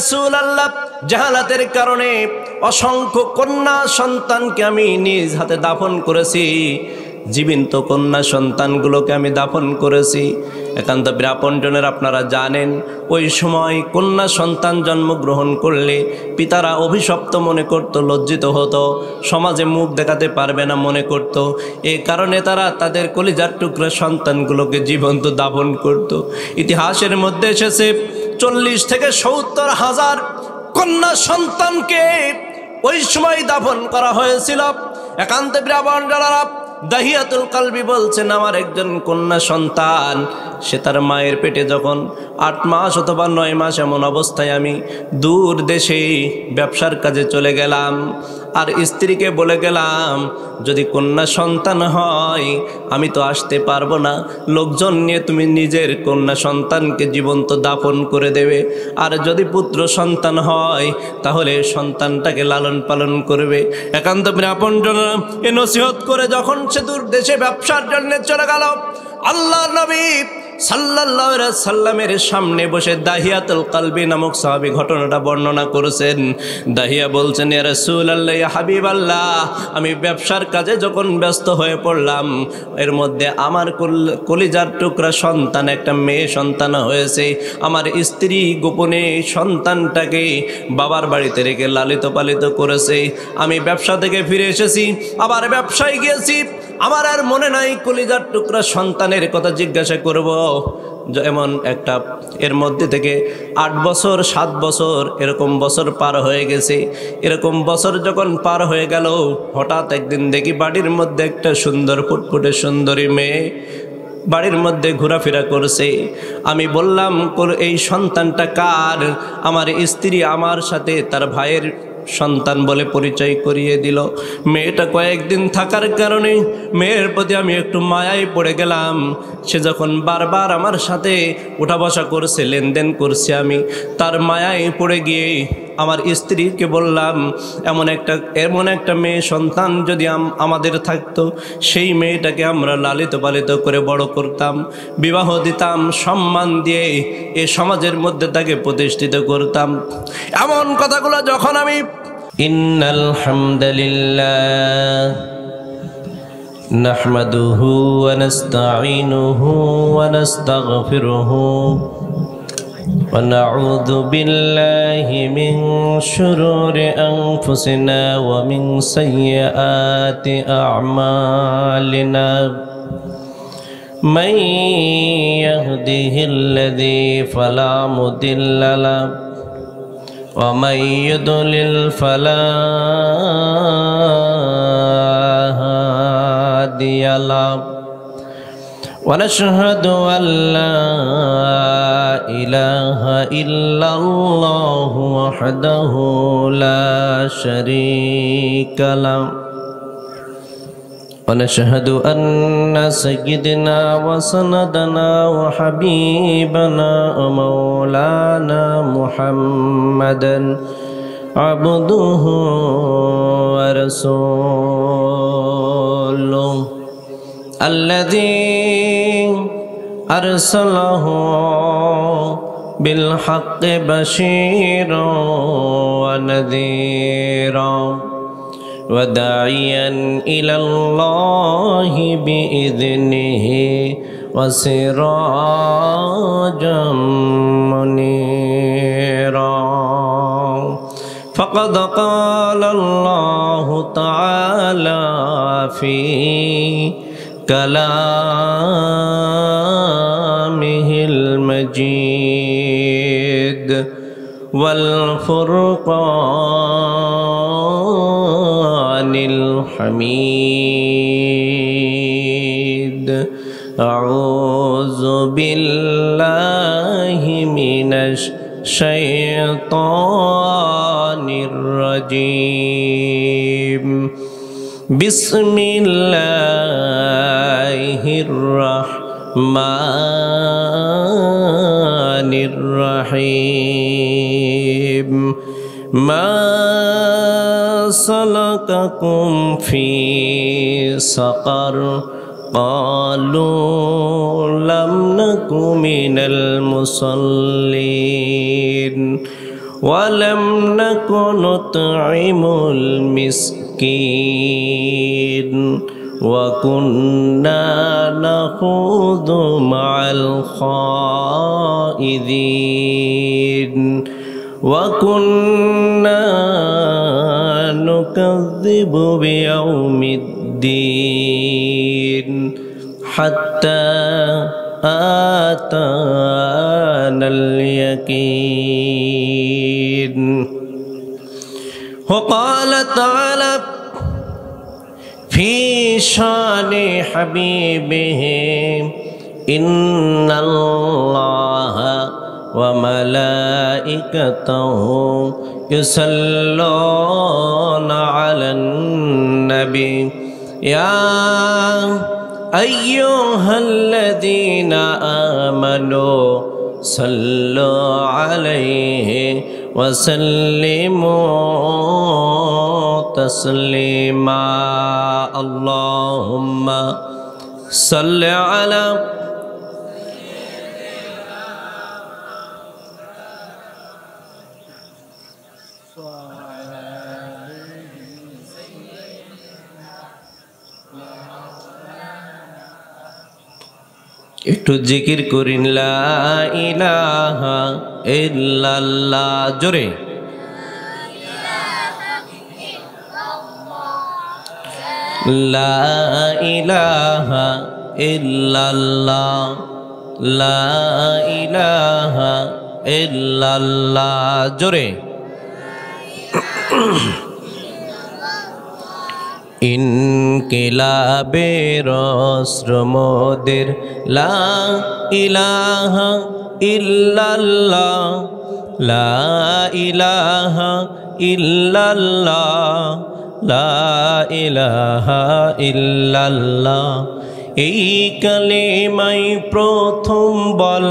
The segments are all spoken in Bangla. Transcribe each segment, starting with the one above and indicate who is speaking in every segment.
Speaker 1: রাসূলুল্লাহ, জাহালাতের কারণে অসংখ্য কন্যা সন্তানকে আমি নিজ হাতে দাফন করেছি, জীবিত কন্যা সন্তানগুলোকে আমি দাফন করেছি। একান্ত আপনজনের আপনারা জানেন, ওই সময় কন্যা সন্তান জন্মগ্রহণ করলে পিতারা অভিশপ্ত মনে করত, লজ্জিত হতো, সমাজে মুখ দেখাতে পারবে না মনে করত। এই কারণে তারা তাদের কলিজার টুকরা সন্তানগুলোকে জীবন্ত দাফন করত। ইতিহাসের মধ্যে এসেছে 40 থেকে 70 হাজার কন্যা সন্তানকে ওই সময় দাফন করা হয়েছিল। একান্ত ব্রাহ্মণরা দাহিয়াতুল কালবি বলছেন, আমার একজন কন্যা সন্তান, সে তার মায়ের পেটে যখন 8 মাস অথবা 9 মাস এমন অবস্থায় আমি দূর দেশে ব্যবসার কাজে চলে গেলাম, আর স্ত্রীকে বলে গেলাম যদি কন্যা সন্তান হয় আমি তো আসতে পারবো না, লোকজন নিয়ে তুমি নিজের কন্যা সন্তানকে জীবন্ত দাফন করে দেবে, আর যদি পুত্র সন্তান হয় তাহলে সন্তানটাকে লালন পালন করবে। একান্ত আপনজনরা এ নসিহত করে যখন সে দূর দেশে ব্যবসার জন্য চলে গেল, আল্লাহ নবী সাল্লাল্লাহু আলাইহি সাল্লামের সামনে বসে দাহিয়াতুল কালবি নামক সাহাবী ঘটনাটা বর্ণনা করেছেন। দাহিয়া বলছেন, ইয়া রাসূলুল্লাহ, ইয়া হাবিবাল্লাহ, আমি ব্যবসার কাজে যখন ব্যস্ত হয়ে পড়লাম, এর মধ্যে আমার কলিজার টুকরা সন্তান, একটা মেয়ে সন্তান হয়েছে। আমার স্ত্রী গোপনে সন্তানটাকে বাবার বাড়িতে রেখে লালিত পালিত করেছে। আমি ব্যবসা থেকে ফিরে এসেছি, আবার ব্যবসায় গিয়েছি, আমার আর মনে নাই কলিজার টুকরা সন্তানের কথা জিজ্ঞাসা করব। এমন একটা এর মধ্যে থেকে 8 বছর 7 বছর এরকম বছর পার হয়ে গেছে। এরকম বছর যখন পার হয়ে গেল, হঠাৎ একদিন দেখি বাড়ির মধ্যে একটা সুন্দর ফুটফুটে সুন্দরী মেয়ে বাড়ির মধ্যে ঘোরাফেরা করছে। আমি বললাম, এই সন্তানটা কার? আমার স্ত্রী আমার সাথে তার ভাইয়ের সন্তান বলে পরিচয় করিয়ে দিল। মেয়েটা কয়েকদিন থাকার কারণে মেয়ের প্রতি আমি একটু মায়ায় পড়ে গেলাম। সে যখন বারবার আমার সাথে উঠা বসা করছে, লেনদেন করছে, আমি তার মায়ায় পড়ে গিয়ে আমার স্ত্রীকে বললাম, এমন একটা মেয়ে সন্তান যদি আমাদের থাকতো, সেই মেয়েটাকে আমরা লালিত পালিত করে বড় করতাম, বিবাহ দিতাম, সম্মান দিয়ে এ সমাজের মধ্যে তাকে প্রতিষ্ঠিত করতাম। এমন কথাগুলো যখন আমি ইন্নাল হামদুলিল্লাহ নাহমাদুহু ওয়া নাস্তাঈনুহু ওয়া নাস্তাগফিরুহু ونعوذ بالله من شرور أنفسنا ومن سيئات أعمالنا من يهده الذي فلا مضل له ومن يضلل فلا هادي له ونشهد أن لا إله إلا الله وحده لا شريك له ونشهد أن سيدنا وسندنا وحبيبنا ومولانا محمدا عبده ورسوله الذي أرسله بالحق بشيرا ونذيرا وداعيا إلى الله بإذنه وسراجا منيرا فقد قال الله تعالى في كلامه المجيد والفرقان الحميد أعوذ بالله من الشيطان الرجيم بسم الله الرحمن الرحيم ما سلككم في سقر قالوا لم نك من المصلين ولم نك نطعم المسكين وكنا نخوض مع الخائضين وكنا نكذب بيوم الدين حتى آتانا اليقين. وقال تعالى في شان حبيبه إن الله وملائكته يصلون على النبي يا أيها الذين آمنوا صلوا عليه وسلموا تسليما. اللهم صل على একটু জিকির করিন লা ইলাহা ইল্লাল্লাহ জোরে লা ইলাহা ইল্লাল্লাহ লা ইলাহা ইল্লাল্লাহ জোরে ইনকিলাবের শ্রমদের লা ইলাহা ইল্লাল্লাহ লা ইলাহা ইল্লাল্লাহ লা ইলাহা ইল্লাল্লাহ। এই কালেমাই প্রথম বল,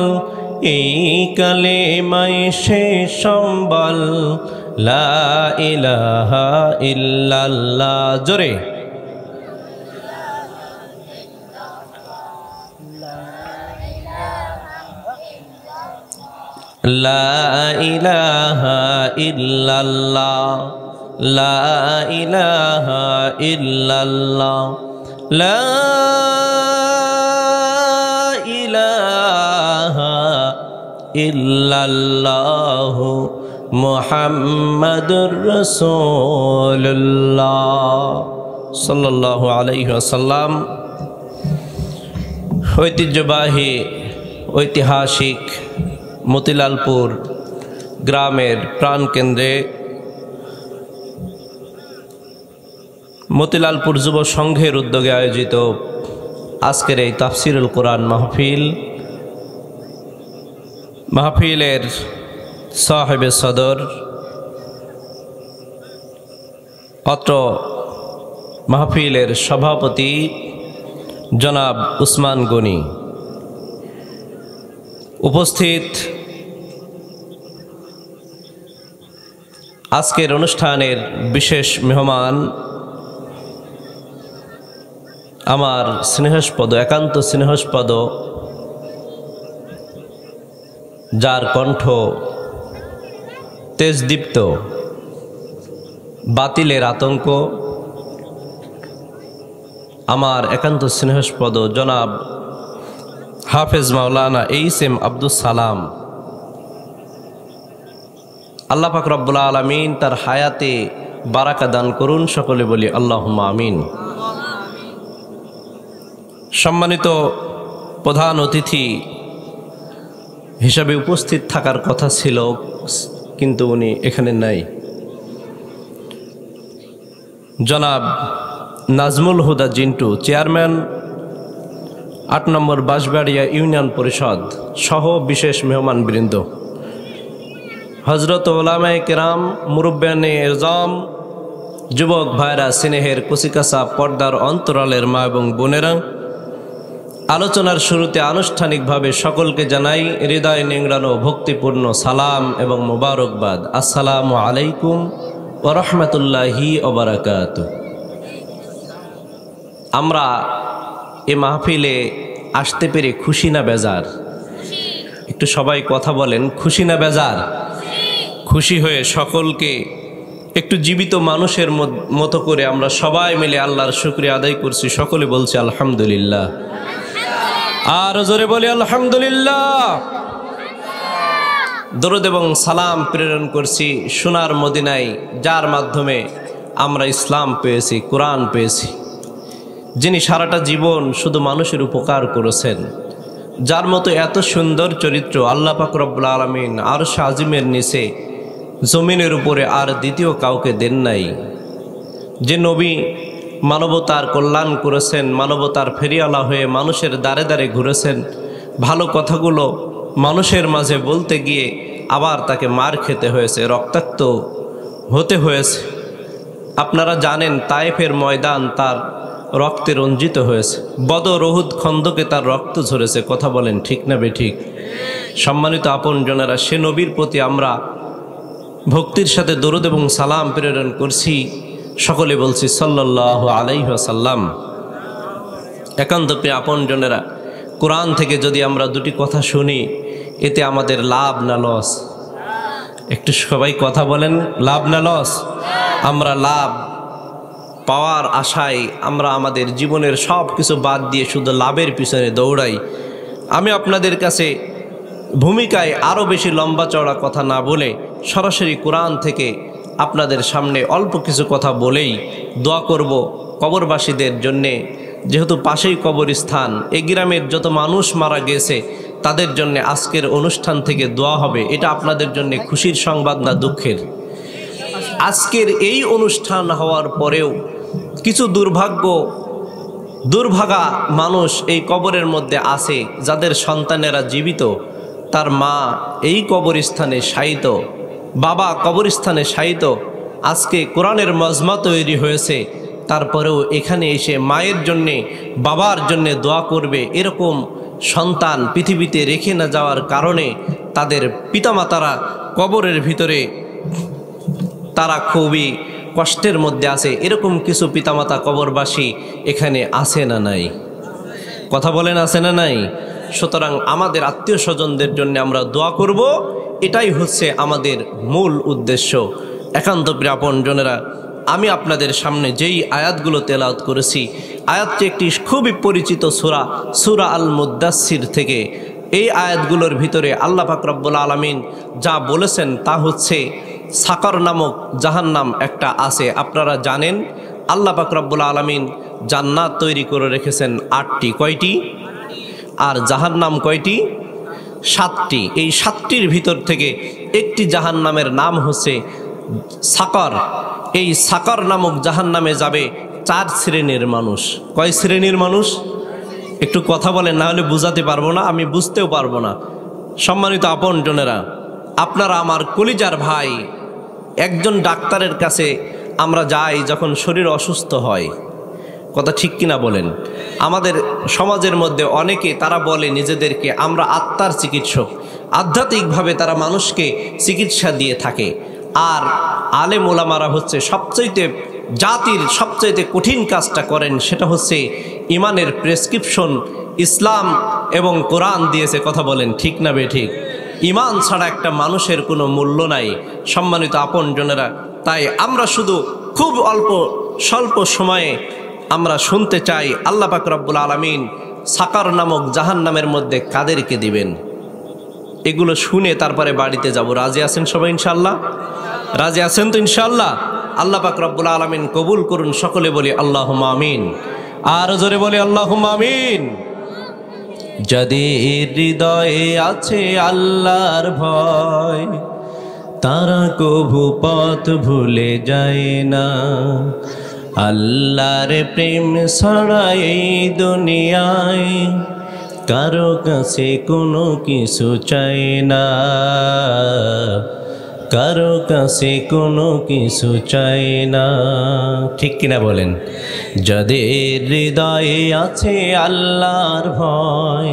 Speaker 1: এই কালেমাই শেষ সম্বল, লা ইলাহা ইল্লাল্লাহ জোরে লা ইলাহা ইল্লাল্লাহ লা ইলাহা ইল্লাল্লাহ লা ইলাহা ইল্লাল্লাহ মুহাম্মাদুর রাসূলুল্লাহ সাল্লাল্লাহু আলাইহি ওয়াসাল্লাম। ঐতিহ্যবাহী ঐতিহাসিক মতিলালপুর গ্রামের প্রাণকেন্দ্রে মতিলালপুর যুব সংঘের উদ্যোগে আয়োজিত আজকের এই তাফসিরুল কোরআন মাহফিলের সাহেবে সদর অত্র মাহফিলের সভাপতি জনাব উসমান গনি, উপস্থিত আজকের অনুষ্ঠানের বিশেষ মেহমান আমার স্নেহস্পদ একান্ত স্নেহস্পদ, যার কণ্ঠ তেজদীপ্ত, বাতিলের আতঙ্ক, আমার একান্ত স্নেহস্পদ জনাব হাফেজ মাওলানা এইচ.এম. আব্দুস সালাম। আল্লাহ পাক রব্বুল আলামিন তার হায়াতে বারাকা দান করুন, সকলে বলি আল্লাহুম্মা আমিন। সম্মানিত প্রধান অতিথি হিসাবে উপস্থিত থাকার কথা ছিল, কিন্তু উনি এখানে নাই। জনাব নাজমুল হুদা জিন্টু, চেয়ারম্যান ৮ নম্বর বাঁশবাড়িয়া ইউনিয়ন পরিষদ সহ বিশেষ মেহমানবৃন্দ, হজরত ওলামায়ে কেরাম, মুরব্বিয়ানে এরজাম, যুবক ভাইরা, স্নেহের কুচিকাচা পর্দার অন্তরালের মা এবং বোনেরা, আলোচনার শুরুতে আনুষ্ঠানিকভাবে সকলকে জানাই হৃদয় নিংড়ানো ভক্তিপূর্ণ সালাম এবং মোবারকবাদ। আসসালামু আলাইকুম ওয়া রাহমাতুল্লাহি ওয়া বারাকাতুহু। আমরা এ মাহফিলে আসতে পেরে খুশি না বেজার? একটু সবাই কথা বলেন, খুশি না বেজার? খুশি হয়ে সকলকে একটু জীবিত মানুষের মতো করে আমরা সবাই মিলে আল্লাহর শুকরিয়া আদায় করছি। সকলে বলছি আলহামদুলিল্লাহ, আর জোরে বলি আলহামদুলিল্লাহ। দরুদ এবং সালাম প্রেরণ করছি সোনার মদিনায়, যার মাধ্যমে আমরা ইসলাম পেয়েছি, কোরআন পেয়েছি, যিনি সারাটা জীবন শুধু মানুষের উপকার করেছেন, যার মতো এত সুন্দর চরিত্র আল্লাহ পাক রব্বুল আলামিন আরশ আজিমের নিচে জমিনের উপরে আর দ্বিতীয় কাউকে দেন নাই। যে নবী মানবতার কল্যাণ করেছেন, মানবতার ফেরিওয়ালা হয়ে মানুষের দ্বারে দ্বারে ঘুরেছেন, ভালো কথাগুলো মানুষের মাঝে বলতে গিয়ে আবার তাকে মার খেতে হয়েছে, রক্তাক্ত হতে হয়েছে। আপনারা জানেন তায়েফের ময়দান তার রক্তে রঞ্জিত হয়েছে, বদর উহুদ খন্দকে তার রক্ত ঝরেছে। কথা বলেন ঠিক না বেঠিক? সম্মানিত আপনজনেরা, সে নবীর প্রতি আমরা ভক্তির সাথে দরুদ এবং সালাম প্রেরণ করছি। সকলে বলছি সাল্লাল্লাহু আলাইহি ওয়াসাল্লাম। একান্ত প্রিয় আপনজনেরা, কোরআন থেকে যদি আমরা দুটি কথা শুনি, এতে আমাদের লাভ না লস? একটু সবাই কথা বলেন, লাভ না লস? আমরা লাভ পাওয়ার আশায় আমরা আমাদের জীবনের সব কিছু বাদ দিয়ে শুধু লাভের পিছনে দৌড়াই। আমি আপনাদের কাছে ভূমিকায় আরও বেশি লম্বা চওড়া কথা না বলে সরাসরি কোরআন থেকে আপনাদের সামনে অল্প কিছু কথা বলেই দোয়া করব কবরবাসীদের জন্যে। যেহেতু পাশেই কবরস্থান, এই গ্রামের যত মানুষ মারা গেছে তাদের জন্য আজকের অনুষ্ঠান থেকে দোয়া হবে। এটা আপনাদের জন্য খুশির সংবাদ না দুঃখের? আজকের এই অনুষ্ঠান হওয়ার পরেও কিছু দুর্ভাগা মানুষ এই কবরের মধ্যে আছে, যাদের সন্তানেরা জীবিত, তার মা এই কবরস্থানে শায়িত, বাবা কবরস্থানে শায়িত। আজকে কোরআনের মজমা তৈরি হয়েছে, তারপরেও এখানে এসে মায়ের জন্যে বাবার জন্যে দোয়া করবে, এরকম সন্তান পৃথিবীতে রেখে না যাওয়ার কারণে তাদের পিতামাতারা কবরের ভিতরে তারা খুবই কষ্টের মধ্যে আছে। এরকম কিছু পিতামাতা কবরবাসী এখানে আছে না নাই? কথা বলেন, আছে না নাই? সুতরাং আমাদের আত্মীয় স্বজনদের জন্য আমরা দোয়া করব, এটাই হচ্ছে আমাদের মূল উদ্দেশ্য। একান্ত প্রিয় আপনজনেরা, আমি আপনাদের সামনে যেই আয়াতগুলো তেলাওয়াত করেছি, আয়াতটি একটি খুবই পরিচিত সূরা আল মুদ্দাসসির থেকে। এই আয়াতগুলোর ভিতরে আল্লাহ পাক রব্বুল আলামিন যা বলেছেন তা হচ্ছে সাকর নামক জাহান্নাম একটা আছে। আপনারা জানেন আল্লাহ পাক রব্বুল আলামিন জান্নাত তৈরি করে রেখেছেন 8টি। কয়টি? আর জাহান্নাম কয়টি? 7টি। এই 7টির ভিতর থেকে একটি জাহান্নামের নাম হচ্ছে সাকর। এই সাকর নামক জাহান্নামে যাবে 4 শ্রেণীর মানুষ। কয় শ্রেণীর মানুষ? একটু কথা বলেন, না হলে বুঝাতে পারবো না, আমি বুঝতেও পারবো না। সম্মানিত আপনজনেরা, আপনারা আমার কলিজার ভাই, একজন ডাক্তারের কাছে আমরা যাই যখন শরীর অসুস্থ হয়। কথা ঠিক কিনা বলেন? আমাদের সমাজের মধ্যে অনেকে তারা বলে নিজেদেরকে আমরা আত্মার চিকিৎসক, আধ্যাত্মিকভাবে তারা মানুষকে চিকিৎসা দিয়ে থাকে। আর আলেম ওলামারা হচ্ছে জাতির সবচাইতে কঠিন কাজটা করেন, সেটা হচ্ছে ইমানের প্রেসক্রিপশন ইসলাম এবং কোরআন দিয়েছে। কথা বলেন ঠিক না বেঠিক? ইমান ছাড়া একটা মানুষের কোনো মূল্য নাই। সম্মানিত আপনজনেরা, তাই আমরা শুধু খুব স্বল্প সময়ে আমরা শুনতে চাই আল্লাহ পাক রব্বুল আলামিন সাকর নামক জাহান্নামের মধ্যে কাদেরকে দিবেন। এগুলো শুনে তারপরে বাড়িতে যাব। রাজি আছেন সবাই ইনশাআল্লাহ? রাজি আছেন তো ইনশাআল্লাহ? আল্লাহ পাক রব্বুল আলামিন কবুল করুন। সকলে বলি আল্লাহুম্মা আমিন। আর জোরে বলি আল্লাহুম্মা আমিন। যাদের হৃদয়ে আছে আল্লাহর ভয়, তারা কভু পথ ভুলে যায় না। আল্লাহর প্রেম ছাড়া এই দুনিয়ায় কারো কাছে কোনো কিছু চাই না, কারো কাছে কোনো কিছু চাই না। ঠিক কিনা বলেন? যাদের হৃদয়ে আছে আল্লাহর ভয়,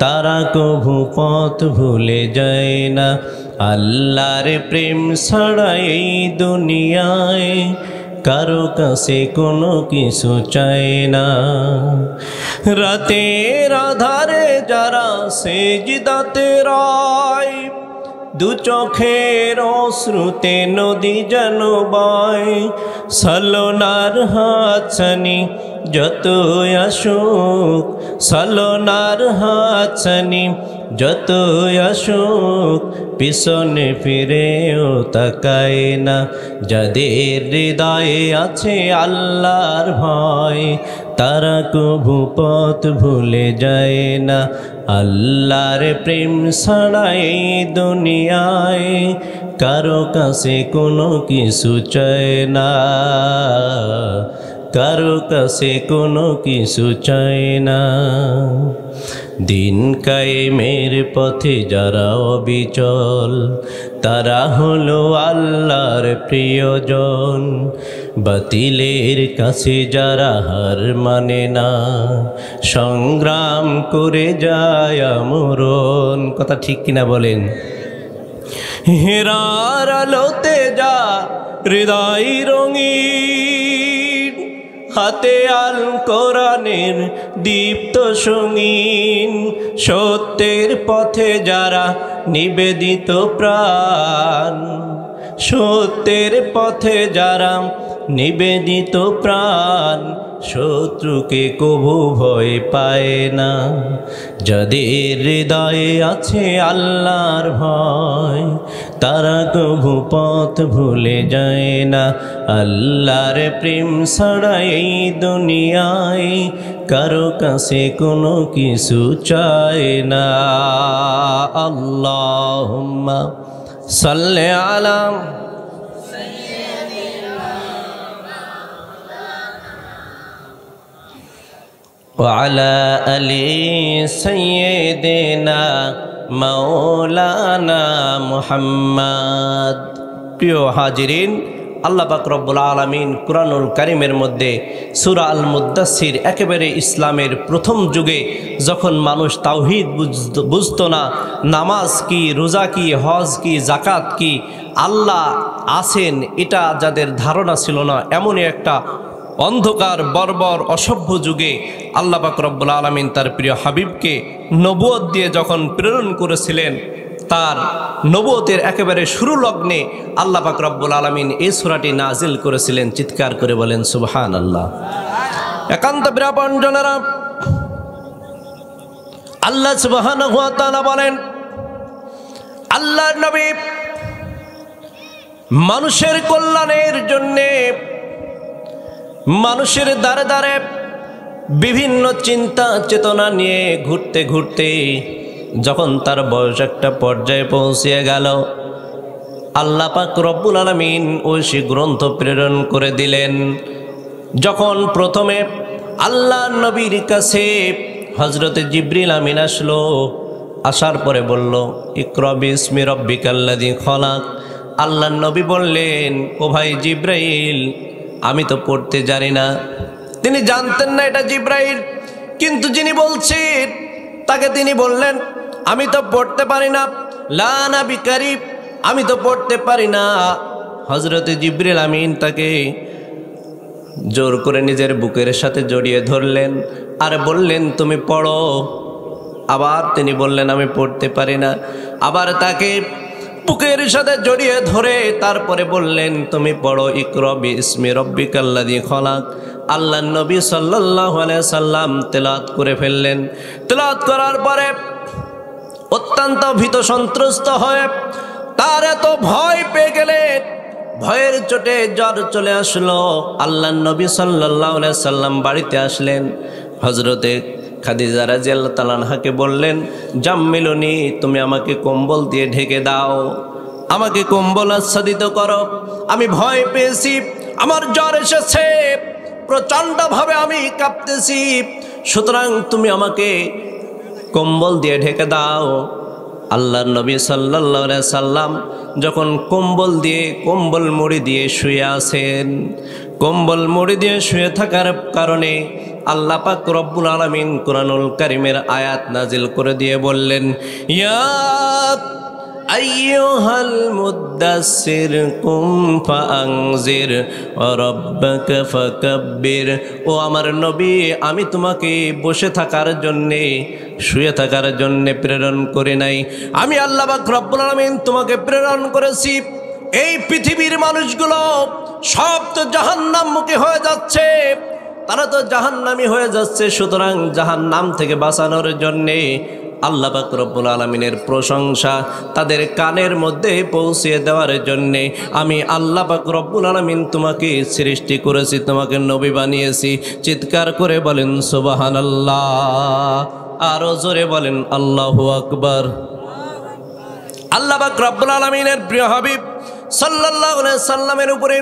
Speaker 1: তারা কভু পথ ভুলে যায় না। আল্লাহর প্রেম ছাড়া এই দুনিয়ায় কারো কাছে কোনো কিছু চাই না। রাতের আধারে যারা সেজদাতে রয়, দু চোখের অশ্রুতে নদী যেন বয়, ছলনার হাতছানি যতই আসুক, ছলনার হাতছানি যতই আসুক, পিছনে ফিরেও তাকায় না। যাদের হৃদয়ে আছে আল্লাহর ভয়, তারা কভু পথ ভুলে যায় না। আল্লাহর প্রেম ছাড়া এই দুনিয়ায় কারো কাছে কোনো কিছু চায় না, কারো কাছে কোনো কিছু চায় না। দিন কায়েমের পথে যারা অবিচল, তারা হলো আল্লাহর প্রিয়জন। বাতিলের কাছে যারা হার মানে না, সংগ্রাম করে যায় আমরণ। কথা ঠিক কিনা বলেন? হেরার আলোতে যা হৃদয় রঙিন, হাতে আল কোরআনের দীপ্ত সঙ্গীন। সত্যের পথে যারা নিবেদিত প্রাণ, সত্যের পথে যারা নিবেদিত প্রাণ, শত্রুকে কভু ভয় পায় না। যাদের হৃদয়ে আছে আল্লাহর ভয়, তারা কভু পথ ভুলে যায় না। আল্লাহর প্রেম ছাড়া এই দুনিয়ায় কারো কাছে কোনো কিছু চায় না। আল্লাহুম্মা সাল্লি আলা وعلى آل سيدنا মাওলানা মুহাম্মদ। প্রিয় হাজিরিন, আল্লাহ পাক রব্বুল আলামিন কুরআনুল কারীমের মধ্যে সূরা আল মুদ্দাসসির একেবারে ইসলামের প্রথম যুগে যখন মানুষ তাওহীদ বুঝতো না, নামাজ কি, রোজা কি, হজ কি, জাকাত কি, আল্লাহ আছেন এটা যাদের ধারণা ছিল না, এমনই একটা অন্ধকার বর্বর অসভ্য যুগে আল্লাহ পাক রব্বুল আলামিন তার প্রিয় হাবিবকে নবুয়ত দিয়ে যখন প্রেরণ করেছিলেন, তার নবুয়তের একেবারে শুরু লগ্নে আল্লাহ পাক রব্বুল আলামিন এই সূরাটি নাজিল করেছিলেন। চিৎকার করে বলেন সুবহানাল্লাহ। একান্ত বিরাপঞ্জনেরা, আল্লাহ সুবহানাহু ওয়া তাআলা বলেন, আল্লাহর নবী মানুষের কল্যাণের জন্যে মানুষের দ্বারে দ্বারে বিভিন্ন চিন্তা চেতনা নিয়ে ঘুরতে ঘুরতে যখন তার বয়স একটা পর্যায়ে পৌঁছিয়ে গেল, আল্লাহ পাক রব্বুল আলামিন ঐশী গ্রন্থ প্রেরণ করে দিলেন। যখন প্রথমে আল্লাহর নবীর কাছে হযরতে জিবরিল আমিন আসলো, আসার পরে বলল, ইকরা বিসমি রাব্বিকাল্লাযী খলাক। আল্লাহর নবী বললেন, ও ভাই জিবরাইল, আমি তো পড়তে জানি না। তিনি জানতেন না এটা জিবরাইল, কিন্তু যিনি বলছেন তাকে তিনি বললেন, আমি তো পড়তে পারি না, লা আনা বিকারিব, আমি তো পড়তে পারি না। হযরতে জিবরিল আমিন তাকে জোর করে নিজের বুকের সাথে জড়িয়ে ধরলেন আর বললেন, তুমি পড়ো। আবার তিনি বললেন, আমি পড়তে পারি না। আবার তাকে বুকের সাথে জড়িয়ে ধরে তারপরে বললেন, তুমি পড়ো, ইকরা বিসমি রাব্বিকাল্লাযী খলাক। আল্লাহর নবী সাল্লাল্লাহু আলাইহি সাল্লাম তেলাওয়াত করে ফেললেন। তেলাওয়াত করার পরে অত্যন্ত ভীত সন্ত্রস্ত হয়ে তার এত ভয় পেয়ে গেলেন, ভয়ের চোটে জ্বর চলে আসলো। আল্লাহর নবী সাল্লাল্লাহু আলাইহি সাল্লাম বাড়িতে আসলেন। হযরতে খাদিজা রাদিয়াল্লাহু তাআলা আনহাকে বললেন, জাম্মিলুনি, তুমি আমাকে কম্বল দিয়ে ঢেকে দাও, আমাকে কম্বল আচ্ছাদিত করো, আমি ভয় পেয়েছি, আমার জ্বর এসেছে, প্রচণ্ডভাবে আমি কাঁপতেছি, সুতরাং তুমি আমাকে কম্বল দিয়ে ঢেকে দাও। আল্লাহর নবী সাল্লাল্লাহু আলাইহি সাল্লাম যখন কম্বল মুড়ি দিয়ে শুয়ে আছেন, কম্বল মুড়ি দিয়ে শুয়ে থাকার কারণে আল্লাহ পাক রব্বুল আলামিন কুরআনুল কারীমের আয়াত নাজিল করে দিয়ে বললেন, ইয়া আইয়ুহাল মুদ্দাসসির কুম ফাআনজির ওয়া রাব্বাকা ফাকাব্বির। ও আমার নবী, আমি তোমাকে বসে থাকার জন্যে, শুয়ে থাকার জন্যে প্রেরণ করে নাই, আমি আল্লাহ পাক রব্বুল আলামিন তোমাকে প্রেরণ করেছি। এই পৃথিবীর মানুষগুলো সব তো জাহান্নামমুখী হয়ে যাচ্ছে, তারা তো জাহান্নামী হয়ে যাচ্ছে। সুতরাং জাহান্নাম থেকে বাঁচানোর জন্যে আল্লাহ পাক রব্বুল আলামিনের প্রশংসা তাদের কানের মধ্যে পৌঁছিয়ে দেওয়ার জন্যে আমি আল্লাহ পাক রব্বুল আলামিন তোমাকে সৃষ্টি করেছি, তোমাকে নবী বানিয়েছি। চিৎকার করে বলেন সুবহানাল্লাহ, আরো জোরে বলেন আল্লাহু আকবার। আল্লাহ পাক রব্বুল আলামিনের প্রিয় হাবিব সাল্লাল্লাহু আলাইহি সাল্লামের উপরে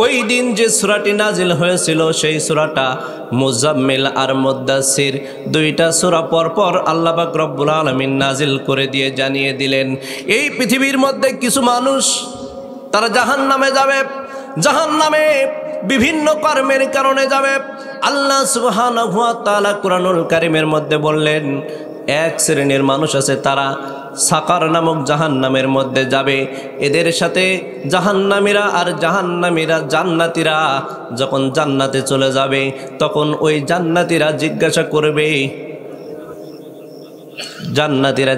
Speaker 1: ওই দিন যে সূরাটি নাজিল হয়েছিল, সেই সূরাটা মুজাম্মিল আর মুদ্দাসসির, দুইটা সূরা পরপর আল্লাহ পাক রব্বুল আলামিন নাজিল করে দিয়ে জানিয়ে দিলেন, এই পৃথিবীর মধ্যে কিছু মানুষ তারা জাহান্নামে যাবে, জাহান্নামে বিভিন্ন কর্মের কারণে যাবে। আল্লাহ সুবহানাহু ওয়া তাআলা কুরআনুল কারীমের মধ্যে বললেন, এক শ্রেণীর মানুষ আছে তারা সাকার নামক জাহান্নামের মধ্যে যাবে। এদের সাথে জাহান্নামীরা আর জাহান্নামীরা জান্নাতীরা যখন জান্নাতে চলে যাবে, তখন ওই জান্নাতীরা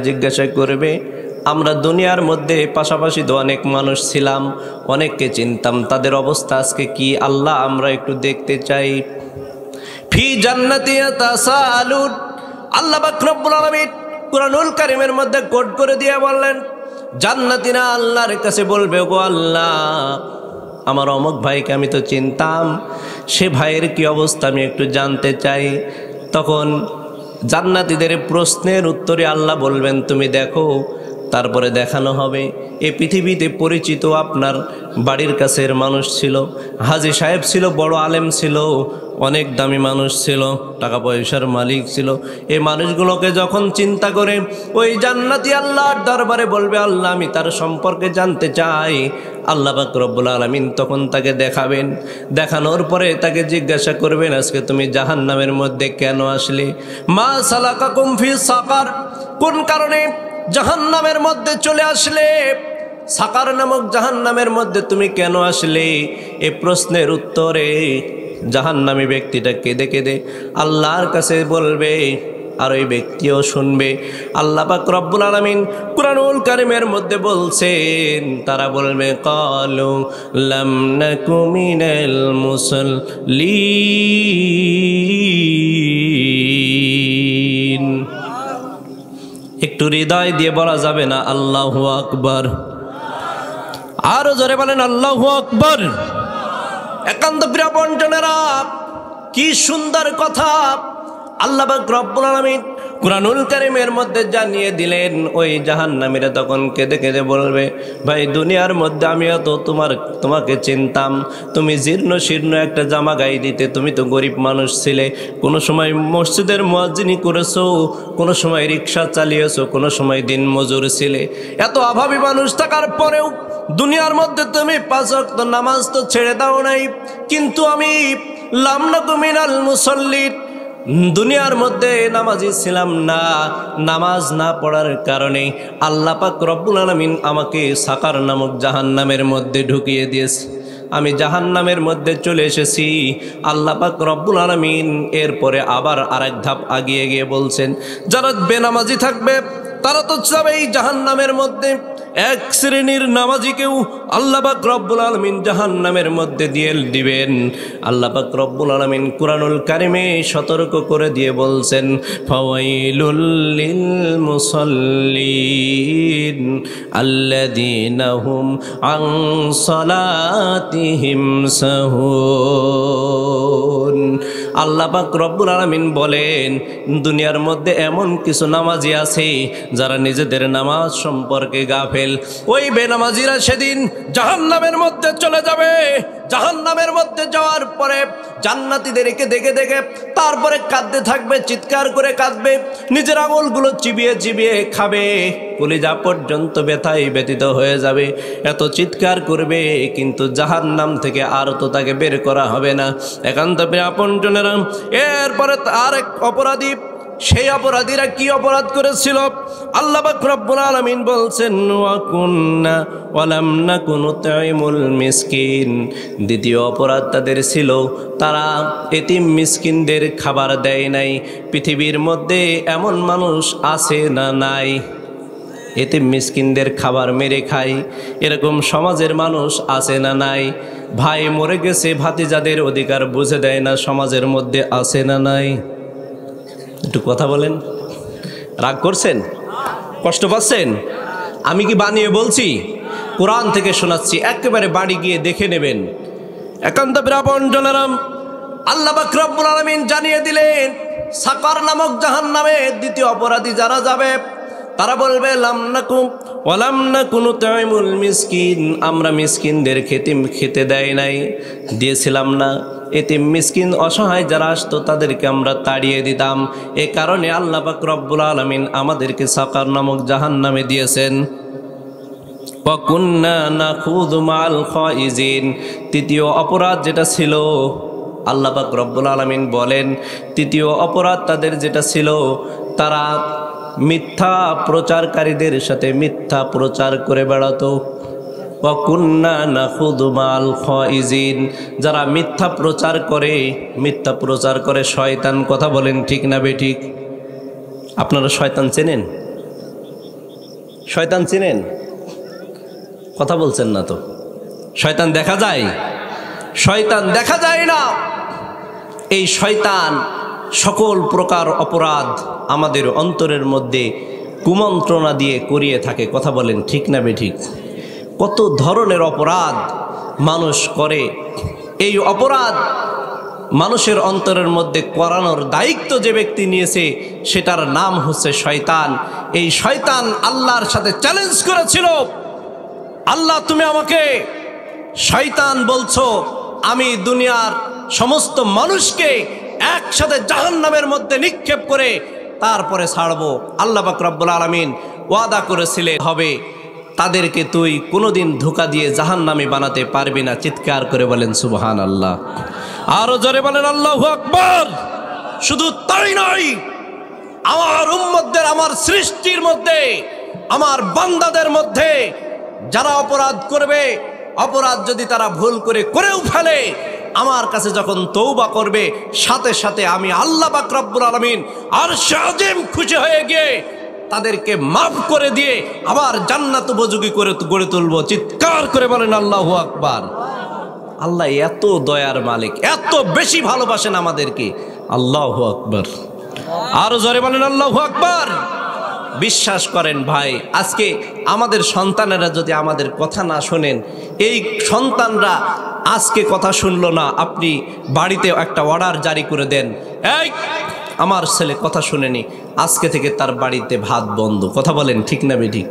Speaker 1: জিজ্ঞাসা করবে, আমরা দুনিয়ার মধ্যে পাশাপাশি তো অনেক মানুষ ছিলাম, অনেককে চিনতাম, তাদের অবস্থা আজকে কি আল্লাহ আমরা একটু দেখতে চাই। ফি জান্নাতি ইয়াতাসাআলুন, আল্লাহ পাক রব্বুল আলামিন কুরআনুল কারীমের মধ্যে কোট করে দিয়ে বললেন, জান্নাতীরা আল্লাহর কাছে বলবে, গো আল্লাহ, আমার অমুক ভাইকে আমি তো চিনতাম, সে ভাইয়ের কি অবস্থা আমি একটু জানতে চাই। তখন জান্নাতীদের প্রশ্নের উত্তরে আল্লাহ বলবেন, তুমি দেখো। তারপরে দেখানো হবে এই পৃথিবীতে পরিচিত আপনার বাড়ির কাছের মানুষ ছিল, হাজী সাহেব ছিল, বড় আলেম ছিল, অনেক দামি মানুষ ছিল, টাকা পয়সার মালিক ছিল। এই মানুষগুলোকে যখন চিন্তা করে ওই জান্নাতি আল্লাহর দরবারে বলবে, আল্লাহ আমি তার সম্পর্কে জানতে চাই, আল্লাহ পাক রব্বুল আলামিন তখন তাকে দেখাবেন। দেখানোর পরে তাকে জিজ্ঞাসা করবেন, আজকে তুমি জাহান্নামের মধ্যে কেন আসলে? মা সালাকাকুম ফি সাকার, কোন কারণে জাহান্নামের মধ্যে চলে আসলে? সাকার নামক জাহান্নামের মধ্যে তুমি কেন আসলে? এই প্রশ্নের উত্তরে জাহান্নামী ব্যক্তিটা কেঁদে কেঁদে আল্লাহর কাছে বলবে, আর ওই ব্যক্তিও শুনবে। আল্লাহ পাক রব্বুল আলামিন কুরআনুল কারীমের মধ্যে বলছেন, তারা বলবে, ক্বালু লাম নাকু মিনাল মুসাল্লিন। একটু হৃদয় দিয়ে বলা যাবে না আল্লাহু আকবার? আরো জোরে বলেন আল্লাহু আকবার। একান্ত প্রিয় বন্ধুরা, কি সুন্দর কথা আল্লাহ পাক রব্বুল আলামিন কুরআনুল কারীমের মধ্যে জানিয়ে দিলেন। ওই জাহান্নামীরা তখন কেঁদে কেঁদে বলবে, ভাই দুনিয়ার মধ্যে আমিও তো তোমাকে চিনতাম, তুমি জীর্ণ শীর্ণ একটা জামা গায়ে দিতে, তুমি তো গরিব মানুষ ছিলে, কোনো সময় মসজিদের মুয়াজ্জিনি করেছো, কোনো সময় রিক্সা চালিয়েছো, কোনো সময় দিন মজুর ছিলে। এত অভাবী মানুষ থাকার পরেও দুনিয়ার মধ্যে তুমি 5 ওয়াক্ত নামাজ তো ছেড়ে দাও নাই, কিন্তু আমি লাম নাকু মিনাল মুসাল্লিন, দুনিয়ার মধ্যে নামাজি ছিলাম না। নামাজ না পড়ার কারণে আল্লাহ পাক রব্বুল আলামিন আমাকে সাকার নামক জাহান্নামের মধ্যে ঢুকিয়ে দিয়েছে, আমি জাহান্নামের মধ্যে চলে এসেছি। আল্লাহ পাক রব্বুল আলামিন এরপরে আবার আরেক ধাপ আগিয়ে গিয়ে বলছেন, যারা বেনামাজি থাকবে তারা তো যাবেই জাহান্নামের মধ্যে। এক শ্রেণীর নামাজিকেও আল্লাহ পাক রব্বুল আলামিন জাহান্নামের মধ্যে দিয়ে দিবেন। আল্লাহ পাক রব্বুল আলামিন কুরআনুল কারীমে সতর্ক করে দিয়ে বলছেন, ফাওয়াইলুল লিল মুসাল্লিন আল্লাযীনা হুম আন সালাতিহিম সাহুন। আল্লাহ পাক রব্বুল আলামিন বলেন, দুনিয়ার মধ্যে এমন কিছু নামাজি আছে যারা নিজেদের নামাজ সম্পর্কে গাফেল। ওই বেনামাজিরা সেদিন জাহান্নামের মধ্যে চলে যাবে। জাহান্নামের মধ্যে যাওয়ার পরে জান্নাতীদেরকে দেখে দেখে তারপরে কাঁদতে থাকবে, চিৎকার করে কাঁদবে, নিজের আঙুলগুলো চিবিয়ে চিবিয়ে খাবে, কলিজা পর্যন্ত ব্যথায় ব্যথিত হয়ে যাবে, এত চিৎকার করবে, কিন্তু জাহান্নাম থেকে আর তো তাকে বের করা হবে না। একান্ত আপনজনেরা, এরপরে আরেক অপরাধী সেই অপরাধীরা কি অপরাধ করেছিল? আল্লাহ পাক রব্বুল আলামিন বলছেন ওয়া কুন্না ওয়া লাম নাকু নুতঈমুল মিসকিন। দ্বিতীয় অপরাধ তাদের ছিল তারা এতিম মিসকিনদের খাবার দেয় নাই। পৃথিবীর মধ্যে এমন মানুষ আছে না নাই এতিম মিসকিনদের খাবার মেরে খায়? এরকম সমাজের মানুষ আছে না নাই? ভাই মরে গেছে ভাতিজাদের অধিকার বুঝে দেয় না, সমাজের মধ্যে আছে না নাই? একটু কথা বলেন। রাগ করছেন? কষ্ট পাচ্ছেন? আমি কি বানিয়ে বলছি? কোরআন থেকে শোনাচ্ছি, একেবারে বাড়ি গিয়ে দেখে নেবেন। একান্ত বিরাপঞ্জনারাম আল্লাহ পাক রব্বুল আলামিন জানিয়ে দিলেন সাকার নামক জাহান্নামে দ্বিতীয় অপরাধী যারা যাবে তারা বলবে লাম নাকু ওয়া লাম নাকু নুতঈমুল মিসকিন। আমরা মিসকিনদের খেতে দেয় নাই, দিয়েছিলাম না। এতিম মিসকিন অসহায় যারা আসতো তাদেরকে আমরা তাড়িয়ে দিতাম। এ কারণে আল্লাহ পাক রব্বুল আলামিন আমাদেরকে সাকার নামক জাহান্নামে দিয়েছেন। ওয়া কুন্না নাখুযু মাল খাইজিন। তৃতীয় অপরাধ যেটা ছিল, আল্লাহ পাক রব্বুল আলামিন বলেন তৃতীয় অপরাধ তাদের যেটা ছিল, তারা মিথ্যা প্রচারকারীদের সাথে মিথ্যা প্রচার করে বেড়াতো। ওয়া কুন্না নাখুযু মাল খাইজিন। যারা মিথ্যা প্রচার করে শয়তান। কথা বলেন ঠিক না বেঠিক? আপনারা শয়তান চেনেন? শয়তান চেনেন? কথা বলছেন না তো। শয়তান দেখা যায়? শয়তান দেখা যায় না। এই শয়তান সকল প্রকার অপরাধ আমাদের অন্তরের মধ্যে কুমন্ত্রণা দিয়ে করিয়ে থাকে। কথা বলেন ঠিক না বেঠিক? কত ধরনের অপরাধ মানুষ করে। এই অপরাধ মানুষের অন্তরের মধ্যে করানোর দায়িত্ব যে ব্যক্তি নিয়েছে সেটার নাম হচ্ছে শয়তান। এই শয়তান আল্লাহর সাথে চ্যালেঞ্জ করেছিল, আল্লাহ তুমি আমাকে শয়তান বলছো, আমি দুনিয়ার সমস্ত মানুষকে একসাথে জাহান্নামের মধ্যে নিক্ষেপ করে তারপরে ছাড়বো। আল্লাহ পাক রব্বুল আলামিন ওয়াদা করেছিলেন হবে তাদেরকে তুই কোনোদিন ধোঁকা দিয়ে জাহান্নামী বানাতে পারবি না। চিৎকার করে বলেন সুবহানাল্লাহ। আরো জোরে বলেন আল্লাহু আকবার। শুধু তাই নয়, আমার উম্মতদের, আমার সৃষ্টির মধ্যে, আমার বান্দাদের মধ্যে যারা অপরাধ করবে, অপরাধ যদি তারা ভুল করেও ফেলে, আমার কাছে যখন তওবা করবে সাথে সাথে আমি আল্লাহ পাক রব্বুল আলামিন আরশে আযীম খুশি হয়ে গিয়ে তাদেরকে মাফ করে দিয়ে আবার জান্নাত উপযোগী করে গড়ে তুলবো। চিৎকার করে বলেন আল্লাহু আকবার। আল্লাহ এত দয়ার মালিক, এত বেশি ভালোবাসেন আমাদেরকে। আল্লাহু আকবার। আরো জোরে বলেন আল্লাহু আকবার। বিশ্বাস করেন ভাই, আজকে আমাদের সন্তানেরা যদি আমাদের কথা না শোনেন, এই সন্তানরা আজকে কথা শুনলো না, আপনি বাড়িতে একটা অর্ডার জারি করে দেন, এই আমার ছেলে কথা শুনেনি, আজকে থেকে তার বাড়িতে ভাত বন্ধ। কথা বলেন ঠিক না বেঠিক?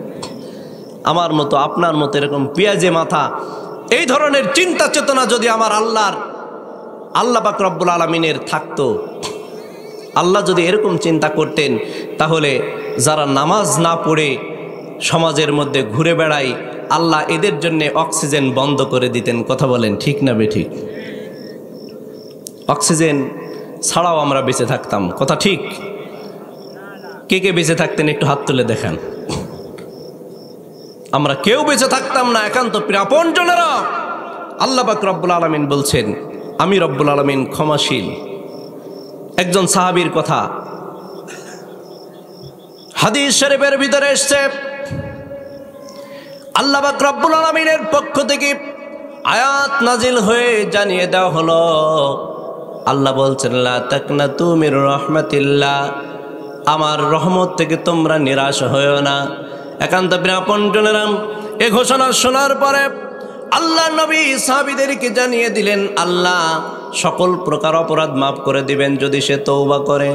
Speaker 1: আমার মতো আপনার মতো এরকম পেঁয়াজে মাথা এই ধরনের চিন্তা চেতনা যদি আমার আল্লাহ পাক রব্বুল আলামিনের থাকতো, আল্লাহ যদি এরকম চিন্তা করতেন, তাহলে যারা নামাজ না পড়ে সমাজের মধ্যে ঘুরে বেড়ায়, আল্লাহ এদের জন্য অক্সিজেন বন্ধ করে দিতেন। কথা বলেন ঠিক না বেঠিক? অক্সিজেন ছাড়াও আমরা বেঁচে থাকতাম। কথা ঠিক? কে কে বেঁচে থাকতেন একটু হাত তুলে দেখান। আমরা কেউ বেঁচে থাকতাম না। একান্ত প্রিয়জনেরা, আল্লাহ পাক রব্বুল আলামিন বলছেন আমি রব্বুল আলামিন ক্ষমাশীল। একজন সাহাবীর কথা হাদিস শরীফের ভিতরে এসেছে, আল্লাহ পাক রব্বুল আলামিনের পক্ষ থেকে আয়াত নাজিল হয়ে জানিয়ে দেওয়া হলো, আল্লাহ বলছেন লা তাকনাতু মির রাহমাতিল্লাহ, আমার রহমত থেকে তোমরা নিরাশ হয়ো না। একান্ত প্রিয়জনেরা, এই ঘোষণা শোনার পরে আল্লাহ নবী সাহাবীদেরকে জানিয়ে দিলেন আল্লাহ সকল প্রকার অপরাধ মাফ করে দিবেন যদি সে তওবা করে।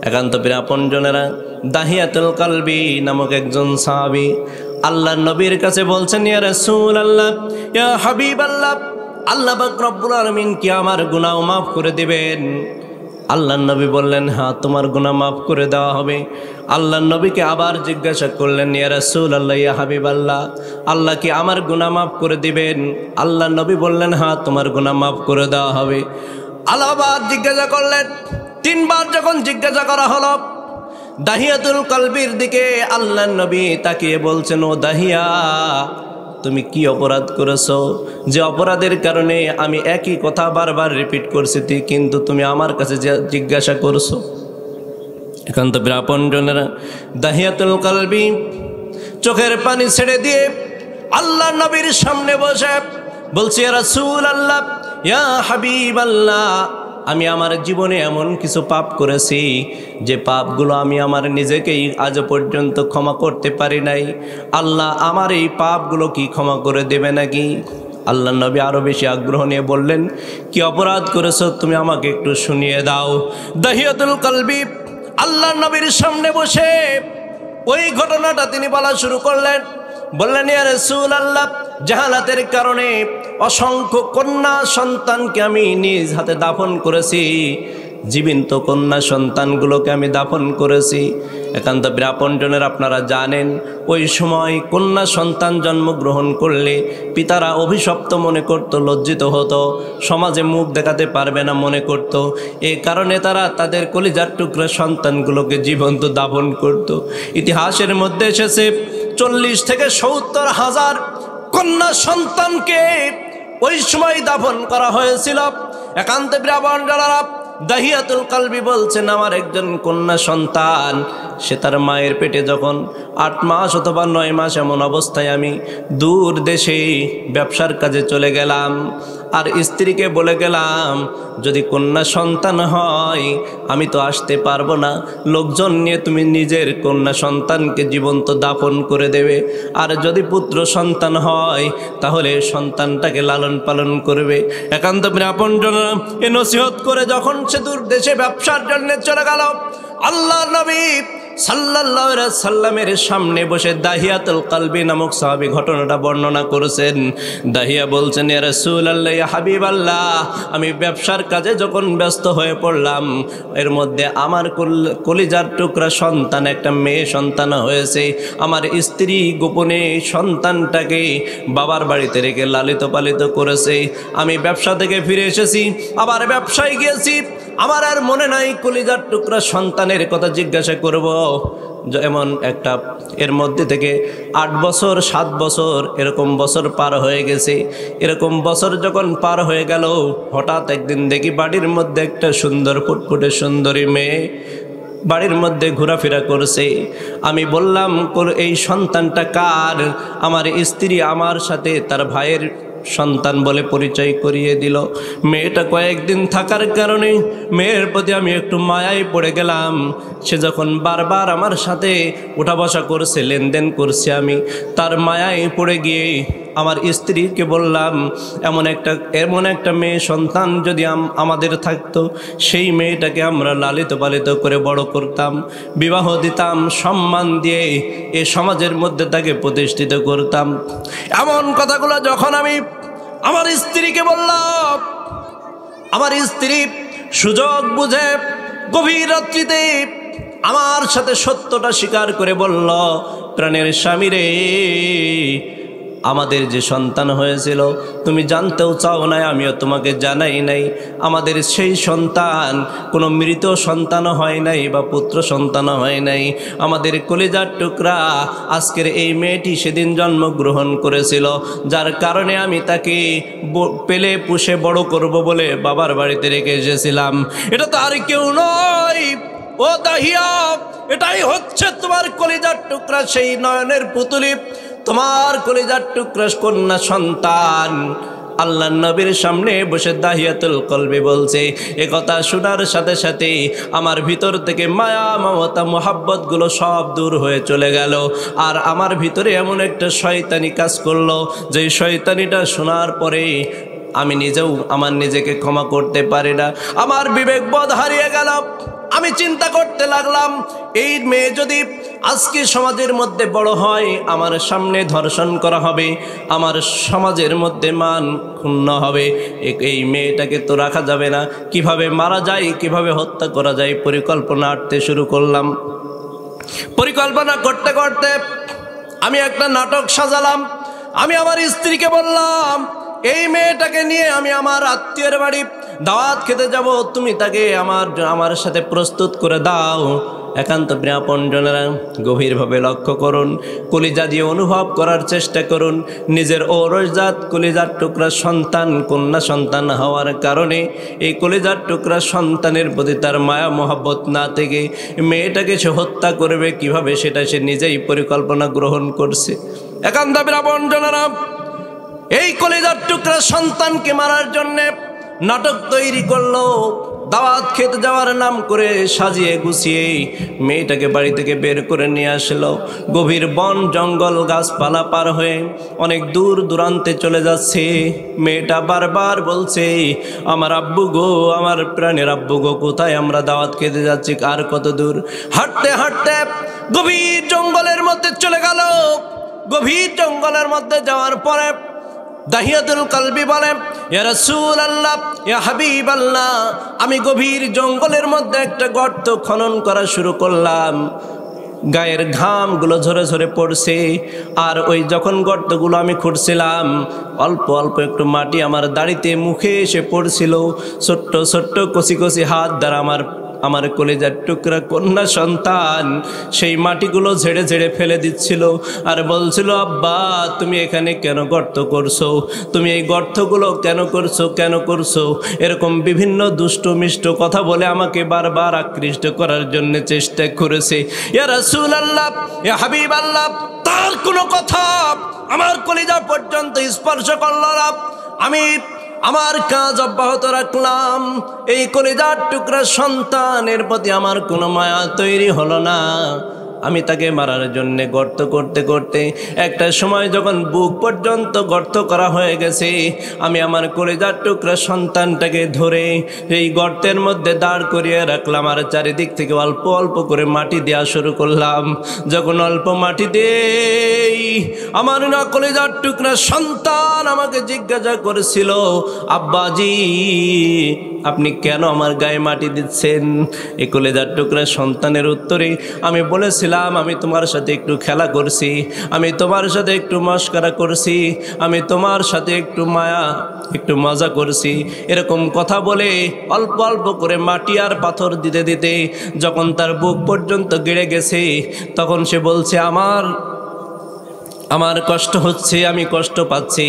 Speaker 1: একান্ত প্রিয়জনেরা, দাহিয়াতুল কালবি নামক একজন সাহাবী আল্লাহ নবীর কাছে বলছেন ইয়া রাসূলুল্লাহ, ইয়া হাবিবাল্লাহ, আল্লাহ পাক রব্বুল আলামিন কি আমার গুনাহ মাফ করে দিবেন? আল্লাহ নবী বললেন হ্যাঁ, তোমার গুনাহ মাফ করে দেওয়া হবে। আল্লাহ নবীকে আবার জিজ্ঞাসা করলেন ইয়া রাসূলুল্লাহ, ইয়া হাবিবাল্লাহ, আল্লাহ কি আমার গুনাহ মাফ করে দিবেন? আল্লাহ নবী বললেন হ্যাঁ, তোমার গুনাহ মাফ করে দেওয়া হবে। আল্লাহ আবার জিজ্ঞাসা করলেন, তিনবার যখন জিজ্ঞাসা করা হলো, দাহিয়াতুল কলবির দিকে আল্লাহর নবী তাকিয়ে বলছেন, ও দাহিয়া, তুমি কি অপরাধ করেছো যে অপরাধের কারণে আমি একই কথা বারবার রিপিট করছি, কিন্তু তুমি আমার কাছে জিজ্ঞাসা করছো? এখন তো আপনজনেরা, দাহিয়াতুল কলবি চোখের পানি ছেড়ে দিয়ে আল্লাহ নবীর সামনে বসে বলছি, ইয়া রাসূলুল্লাহ, ইয়া হাবিবাল্লাহ, আমি আমার জীবনে এমন কিছু পাপ করেছি যে পাপগুলো আমি আমার নিজেকেই আজ পর্যন্ত ক্ষমা করতে পারি নাই। আল্লাহ আমার এই পাপগুলো কি ক্ষমা করে দেবে নাকি? আল্লাহ নবী আরো বেশি আগ্রহ নিয়ে বললেন, কি অপরাধ করেছো তুমি আমাকে একটু শুনিয়ে দাও। দাহিয়াতুল কলবি আল্লাহ নবীর সামনে বসে ওই ঘটনাটা তিনি বলা শুরু করলেন। বললেন, ইয়া রাসূলুল্লাহ, জাহালাতের কারণে অসংখ্য কন্যা সন্তানকে আমি নিজ হাতে দাফন করেছি, জীবিত কন্যা সন্তানগুলোকে আমি দাফন করেছি। একান্ত আপনজনের আপনারা জানেন, ওই সময় কন্যা সন্তান জন্মগ্রহণ করলে পিতারা অভিশপ্ত মনে করত, লজ্জিত হতো, সমাজে মুখ দেখাতে পারবে না মনে করত। এই কারণে তারা তাদের কলিজার টুকরা সন্তানগুলোকে জীবন্ত দাফন করত। ইতিহাসের মধ্যে এসেছে 40 থেকে 70 হাজার কন্যা সন্তানকে ওই সময় দাফন করা হয়েছিল। একান্তে ব্রাহ্মণরা দাহিয়াতুল কলবি বলছেন, আমার একজন কন্যা সন্তান, সে তার মায়ের পেটে যখন 8 মাস অথবা 9 মাস এমন অবস্থায় আমি দূর দেশে ব্যবসার কাজে চলে গেলাম, আর স্ত্রীকে বলে গেলাম যদি কন্যা সন্তান হয় আমি তো আসতে পারবো না, লোকজন নিয়ে তুমি নিজের কন্যা সন্তানকে জীবন্ত দাফন করে দেবে, আর যদি পুত্র সন্তান হয় তাহলে সন্তানটাকে লালন পালন করবে। একান্ত আপনজনরা এ নসিহত করে যখন সে দূর দেশে ব্যবসার জন্য চলে গেল, আল্লাহর নবী সাল্লাল্লাহু আলাইহি সাল্লামের সামনে বসে দাহিয়াতুল কলবি নামক সাহাবী ঘটনাটা বর্ণনা করেছেন। দাহিয়া বলছেন, ইয়া রাসূলুল্লাহ, ইয়া হাবিবাল্লাহ, আমি ব্যবসার কাজে যখন ব্যস্ত হয়ে পড়লাম, এর মধ্যে আমার কলিজার টুকরা সন্তান, একটা মেয়ে সন্তান হয়েছে। আমার স্ত্রী গোপনে সন্তানটাকে বাবার বাড়িতে রেখে লালিত পালিত করেছে। আমি ব্যবসা থেকে ফিরে এসেছি, আবার ব্যবসায় গিয়েছি, আমার আর মনে নাই কলিজার টুকরা সন্তানের কথা জিজ্ঞাসা করব। এমন একটা এর মধ্যে থেকে 8 বছর 7 বছর এরকম বছর পার হয়ে গেছে। এরকম বছর যখন পার হয়ে গেল, হঠাৎ একদিন দেখি বাড়ির মধ্যে একটা সুন্দর ফুটফুটে সুন্দরী মেয়ে বাড়ির মধ্যে ঘোরাফেরা করছে। আমি বললাম, এই সন্তানটা কার? আমার স্ত্রী আমার সাথে তার ভাইয়ের সন্তান বলে পরিচয় করিয়ে দিল। মেয়েটা কয়েকদিন থাকার কারণে মেয়ের প্রতি আমি একটু মায়ায় পড়ে গেলাম। সে যখন বারবার আমার সাথে উঠা বসা করছে, লেনদেন করছে, আমি তার মায়ায় পড়ে গিয়ে আমার স্ত্রীকে বললাম, এমন একটা মেয়ে সন্তান যদি আমাদের থাকতো, সেই মেয়েটাকে আমরা লালিত পালিত করে বড় করতাম, বিবাহ দিতাম, সম্মান দিয়ে এ সমাজের মধ্যে তাকে প্রতিষ্ঠিত করতাম। এমন কথাগুলো যখন আমি আমার স্ত্রীকে বললাম, আমার স্ত্রী সুযোগ বুঝে গভীর রাত্রিতে আমার সাথে সত্যটা স্বীকার করে বলল, প্রাণের স্বামী রে, আমাদের যে সন্তান হয়েছিল তুমি জানতেও চাও নাই, আমিও তোমাকে জানাই নাই। আমাদের সেই সন্তান কোনো মৃত সন্তান হয় নাই বা পুত্র সন্তান হয় নাই। আমাদের কলিজার টুকরা আজকের এই মেয়েটি সেদিন জন্মগ্রহণ করেছিল, যার কারণে আমি তাকে পেলে পুষে বড় করব বলে বাবার বাড়িতে রেখে এসেছিলাম। এটা তো আর কেউ নয়, ও দাহিয়া, এটাই হচ্ছে তোমার কলিজার টুকরা, সেই নয়নের পুতুলি, তোমার কলিজার টুকরা কন্যা সন্তান। আল্লাহ নবীর সামনে বসে দাহিয়াতুল কলবি বলছে। এ কথা শোনার সাথে সাথে আমার ভিতর থেকে মায়া, মমতা, মোহাব্বত গুলো সব দূর হয়ে চলে গেল। আর আমার ভিতরে এমন একটা শয়তানি কাজ করলো, যে শয়তানিটা শোনার পরে আমি নিজেও আমার নিজেকে ক্ষমা করতে পারি না। আমার বিবেকবোধ হারিয়ে গেল। আমি চিন্তা করতে লাগলাম, এই মেয়ে যদি আজকে সমাজের মধ্যে বড় হয়, আমার সামনে ধর্ষণ করা হবে, আমার সমাজের মধ্যে মান ক্ষুণ্ণ হবে। এই মেয়েটাকে তো রাখা যাবে না, কিভাবে মারা যায়, কিভাবে হত্যা করা যায়, পরিকল্পনা আঁটতে শুরু করলাম। পরিকল্পনা করতে করতে আমি একটা নাটক সাজালাম। আমি আমার স্ত্রীকে বললাম, এই মেয়েটাকে নিয়ে আমি আমার আত্মীয়ের বাড়ি দাওয়াত খেতে যাব, তুমি তাকে আমার সাথে প্রস্তুত করে দাও। একান্ত প্রিয় আপনজনেরা গভীরভাবে লক্ষ্য করুন, কলিজা দিয়ে অনুভব করার চেষ্টা করুন। নিজের ঔরসজাত কলিজার টুকরা সন্তান, কন্যা সন্তান হওয়ার কারণে এই কলিজার টুকরা সন্তানের প্রতি তার মায়া মহব্বত না থেকে মেয়েটাকে সে হত্যা করবে কিভাবে, সেটা সে নিজেই পরিকল্পনা গ্রহণ করছে। একান্ত প্রিয় আপনজনেরা এই কলিজার টুকরা সন্তানকে মারার জন্যে নাটক তৈরি করলো। দাওয়াত খেতে যাওয়ার নাম করে সাজিয়ে গুছিয়ে মেয়েটাকে বাড়ি থেকে বের করে নিয়ে আসলো। গভীর বন জঙ্গল গাছপালা পার হয়ে অনেক দূর দূরান্তে চলে যাচ্ছে। মেয়েটা বারবার বলছে, আমার আব্বু গো, আমার প্রাণের আব্বু গো, কোথায় আমরা দাওয়াত খেতে যাচ্ছি, আর কত দূর। হাঁটতে হাঁটতে গভীর জঙ্গলের মধ্যে চলে গেল। গভীর জঙ্গলের মধ্যে যাওয়ার পরে দাহিয়াতুল কলবি বলে, ইয়া রাসূলুল্লাহ, ইয়া হাবিবাল্লাহ, আমি গভীর জঙ্গলের মধ্যে একটা গর্ত খনন করা শুরু করলাম। গায়ের ঘামগুলো ঝরে ঝরে পড়ছে। আর ওই যখন গর্তগুলো আমি খুঁড়ছিলাম, অল্প অল্প একটু মাটি আমার দাড়িতে মুখে এসে পড়ছিল। ছোট্ট ছোট্ট কচি কচি হাত দ্বারা আমার কলিজার টুকরা কন্যা সন্তান সেই মাটিগুলো ঝেড়ে ঝেড়ে ফেলে দিচ্ছিল আর বলছিল, আব্বা তুমি এখানে কেন গর্ত করছো, তুমি এই গর্তগুলো কেন করছো। এরকম বিভিন্ন দুষ্ট মিষ্ট কথা বলে আমাকে বারবার আকৃষ্ট করার জন্য চেষ্টা করেছে। ইয়া রাসূলুল্লাহ, ইয়া হাবিবাল্লাহ, তার কোনো কথা আমার কলিজা পর্যন্ত স্পর্শ করল না। আমি আমার কাজ অব্যাহত রাখলাম। এই কলিজার টুকরা সন্তানের প্রতি আমার কোনো মায়া তৈরি হলো না। আমি তাকে মারার জন্য গর্ত করতে করতে একটা সময় যখন বুক পর্যন্ত গর্ত করা হয়ে গেছে, আমি আমার কলিজার টুকরা সন্তানটাকে ধরে এই গর্তের মধ্যে দাঁড় করিয়ে রাখলাম আর চারিদিক থেকে অল্প অল্প করে মাটি দেওয়া শুরু করলাম। যখন অল্প মাটি দেই, আমার না কলিজার টুকরা সন্তান আমাকে জিজ্ঞাসা করেছিল, আব্বাজি আপনি কেন আমার গায়ে মাটি দিচ্ছেন? এই কলিজার টুকরা সন্তানের উত্তরে আমি বলেছিলাম, আমি তোমার সাথে একটু খেলা করছি, আমি তোমার সাথে একটু মস্করা করছি, আমি তোমার সাথে একটু মায়া একটু মজা করছি। এরকম কথা বলে অল্প অল্প করে মাটি আর পাথর দিতে দিতে যখন তার বুক পর্যন্ত গেড়ে গেছে, তখন সে বলছে, আমার কষ্ট হচ্ছে, আমি কষ্ট পাচ্ছি।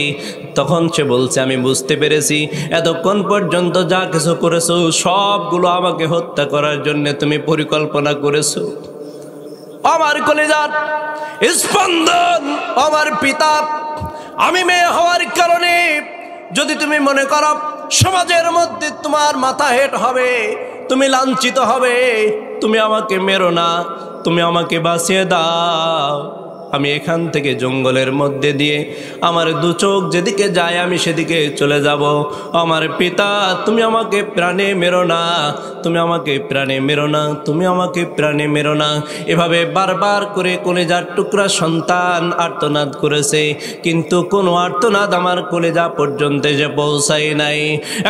Speaker 1: তখন সে বলছে, আমি বুঝতে পেরেছি এতক্ষণ পর্যন্ত যা কিছু করেছো সবগুলো আমাকে হত্যা করার জন্য তুমি পরিকল্পনা করেছো। আমার কলিজার স্পন্দন, আমার পিতা, আমি মেয়ে হওয়ার কারণে যদি তুমি মনে করো সমাজের মধ্যে তোমার মাথা হেট হবে, তুমি লাঞ্ছিত হবে, তুমি আমাকে মেরো না, তুমি আমাকে বাঁচিয়ে দাও। আমি এখান থেকে জঙ্গলের মধ্যে দিয়ে আমার দু চোখ যেদিকে যায় আমি সেদিকে চলে যাব। আমার পিতা, তুমি আমাকে প্রাণে মেরো না, তুমি আমাকে প্রাণে মেরো না, তুমি আমাকে প্রাণে মেরো না। এভাবে বারবার করে কলিজার টুকরা সন্তান আর্তনাদ করেছে, কিন্তু কোনো আর্তনাদ আমার কলিজা পর্যন্ত এসে পৌঁছায় নাই।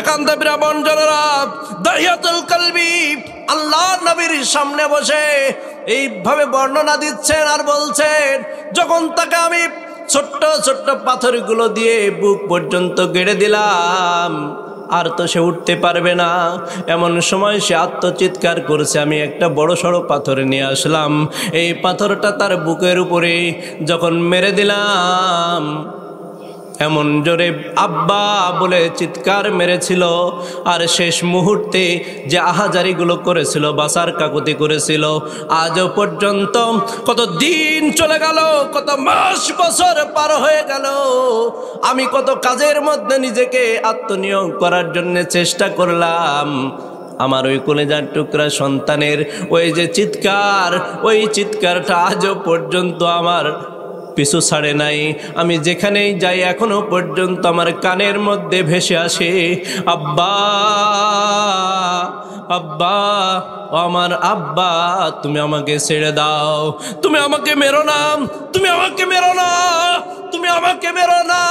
Speaker 1: একান্ত ব্রাহ্মণজনেরা, দাহিয়াতুল কলবি আল্লাহ নবীর সামনে বসে এইভাবে বর্ণনা দিচ্ছেন আর বলছেন, যখন তাকে আমি ছোট্ট ছোট্ট পাথরগুলো দিয়ে বুক পর্যন্ত গেড়ে দিলাম, আর তো সে উঠতে পারবে না। এমন সময় সে আত্মচিৎকার করছে, আমি একটা বড় সড়ো পাথর নিয়ে আসলাম, এই পাথরটা তার বুকের উপরে যখন মেরে দিলাম, এমন জোরে আব্বা বলে চিৎকার মেরেছিল। আর শেষ মুহূর্তে যে আহাজারিগুলো করেছিল, বাসার কাকুতি করেছিল, আজও পর্যন্ত কত দিন চলে গেল, কত মাস বছর পার হয়ে গেল, আমি কত কাজের মধ্যে নিজেকে আত্মনিয়োগ করার জন্য চেষ্টা করলাম, আমার ওই কলিজার টুকরা সন্তানের ওই যে চিৎকার, ওই চিৎকারটা আজও পর্যন্ত আমার পিছু ছাড়ে নাই। আমি যেখানেই যাই এখনো পর্যন্ত আমার কানের মধ্যে ভেসে আসে, আব্বা, আব্বা, আমার আব্বা, তুমি আমাকে ছেড়ে দাও, তুমি আমাকে মেরো না, তুমি আমাকে মেরো না, তুমি আমাকে মেরো না,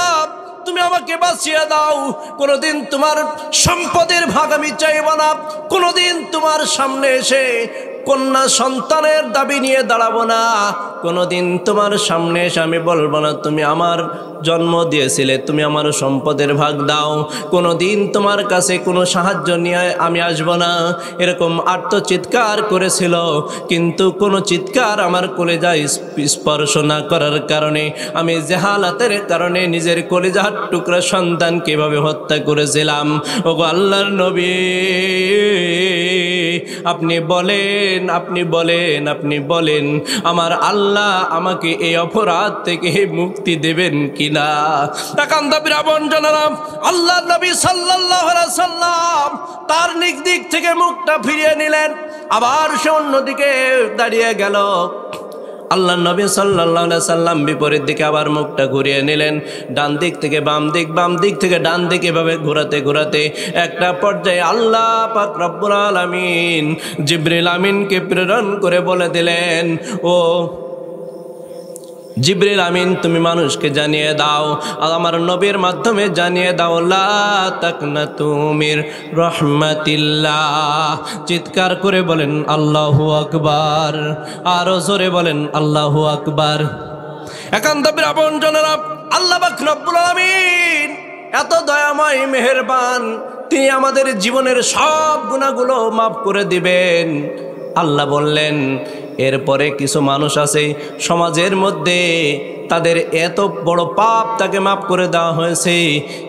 Speaker 1: তুমি আমাকে বাঁচিয়ে দাও। কোনোদিন তোমার সম্পদের ভাগ আমি চাইব না, কোনোদিন তোমার সামনে এসে কন্যা সন্তানের দাবি নিয়ে দাঁড়াবো না, কোনোদিন তোমার সামনে এসে আমি বলবো না তুমি আমার জন্ম দিয়েছিলে, তুমি আমার সম্পদের ভাগ দাও। কোনোদিন তোমার কাছে কোনো সাহায্য নিয়ে আমি আসবো না, এরকম আর্তচিৎকার করেছিল। কিন্তু কোনো চিৎকার আমার কলিজায় স্পর্শ না করার কারণে আমি জাহালাতের কারণে নিজের কলিজার টুকরা সন্তান কিভাবে হত্যা করেছিলাম। ওগো আল্লাহর নবী, আপনি বলেন, আপনি বলেন, আপনি বলেন, আমার আল্লাহ আমাকে এই অপরাধ থেকে মুক্তি দেবেন কিনা? আল্লাহ নবী সাল্লাল্লাহু আলাইহি সাল্লাম তার নিজ দিক থেকে মুখটা ফিরিয়ে নিলেন, আবার সে অন্যদিকে দাঁড়িয়ে গেল। আল্লাহ নবী সাল্লাল্লাহু আলাইহি সাল্লাম বিপরীত দিকে আবার মুখটা ঘুরিয়ে নিলেন, ডান দিক থেকে বাম দিক, বাম দিক থেকে ডান দিক, এভাবে ঘোরাতে ঘোরাতে একটা পর্যায়ে আল্লাহ পাক রব্বুল আলামিন জিবরিল আমিনকে প্রেরণ করে বলে দিলেন, ও জিবরিল আমিন, তুমি মানুষকে জানিয়ে দাও, আমার নবীর মাধ্যমে জানিয়ে দাও, লা তাকনাতু মির রাহমাতিল্লাহ। চিৎকার করে বলেন আল্লাহু আকবার, আরো জোরে বলেন আল্লাহু আকবার। একান্ত আপন জনেরা, আল্লাহ পাক রব্বুল আলামিন এত দয়াময় মেহেরবান, তিনি আমাদের জীবনের সব গুনাহগুলো মাফ করে দিবেন। আল্লাহ বললেন, এরপরে কিছু মানুষ আছে সমাজের মধ্যে, তাদের এত বড় পাপ তাকে মাফ করে দেওয়া হয়েছে,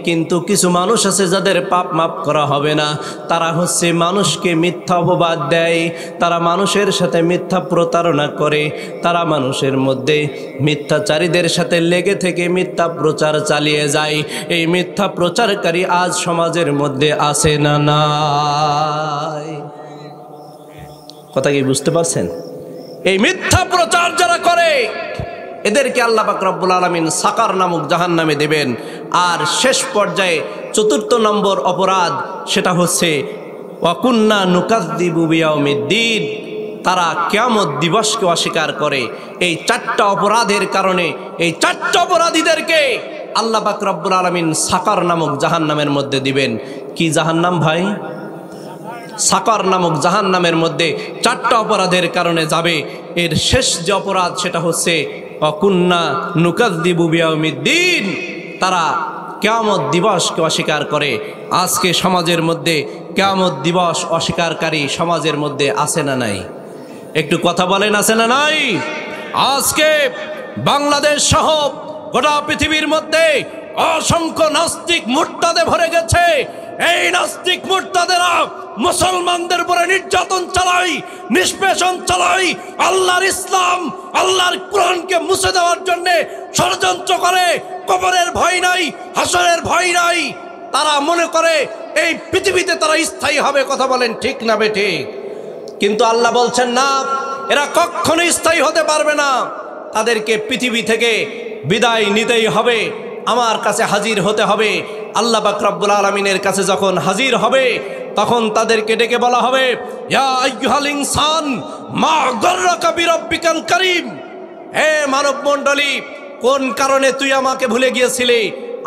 Speaker 1: কিন্তু কিছু মানুষ আছে যাদের পাপ মাফ করা হবে না। তারা হচ্ছে মানুষকে মিথ্যা অপবাদ দেয়, তারা মানুষের সাথে মিথ্যা প্রতারণা করে, তারা মানুষের মধ্যে মিথ্যাচারীদের সাথে লেগে থেকে মিথ্যা প্রচার চালিয়ে যায়। এই মিথ্যা প্রচারকারী আজ সমাজের মধ্যে আছে না নাই? কথা কি বুঝতে পারছেন? এই মিথ্যা প্রচার যারা করে এদেরকে আল্লাহ পাক রব্বুল আলামিন সাকার নামক জাহান্নামে দেবেন। আর শেষ পর্যায়ে ৪র্থ নম্বর অপরাধ, সেটা হচ্ছে ওয়াকুন্না নুকাযযিবু বিয়াউমিদ্দিন, তারা কিয়ামত দিবসকে অস্বীকার করে। এই 4টা অপরাধের কারণে এই 4টা অপরাধীদেরকে আল্লাহ পাক রব্বুল আলামিন সাকার নামক জাহান্নামের মধ্যে দিবেন। কি জাহান্নাম ভাই? সাকার নামক জাহান্নামের মধ্যে 4টা অপরাধের কারণে যাবে। এর শেষ যে অপরাধ সেটা হচ্ছে ওয়াকুন্না নুকাযযিবু বিয়াউমিদ্দিন, তারা কিয়ামত দিবসকে অস্বীকার করে। আজকে সমাজের মধ্যে কিয়ামত দিবস অস্বীকারী সমাজের মধ্যে আছে না নাই? একটু কথা বলেন, আছে না নাই? আজকে বাংলাদেশ সহ গোটা পৃথিবীর মধ্যে অসংখ্য নাস্তিক মুরতাদে ভরে গেছে। এই নাস্তিক মুরতাদেরা মুসলমানদের উপরে নির্যাতন চালায়, নিষ্পেষণ চালায়, আল্লাহর ইসলাম, আল্লাহর কোরআনকে মুছে দেওয়ার জন্য ষড়যন্ত্র করে। কবরের ভয় নাই, হাসরের ভয় নাই। তারা মনে করে এই পৃথিবীতে তারা স্থায়ী হবে। কথা বলেন ঠিক না বেঠিক? কিন্তু আল্লাহ বলছেন না, এরা কখনো স্থায়ী হতে পারবে না। তাদেরকে পৃথিবী থেকে বিদায় নিতেই হবে, আমার কাছে হাজির হতে হবে। আল্লাহ পাক রব্বুল আলামিনের কাছে যখন হাজির হবে তখন তাদেরকে ডেকে বলা হবে, ইয়া আইয়ুহাল ইনসান মা গাররাকা বিরাব্বিকাল কারীম। হে মানব মণ্ডলী, কোন কারণে তুই আমাকে ভুলে গিয়েছিলি?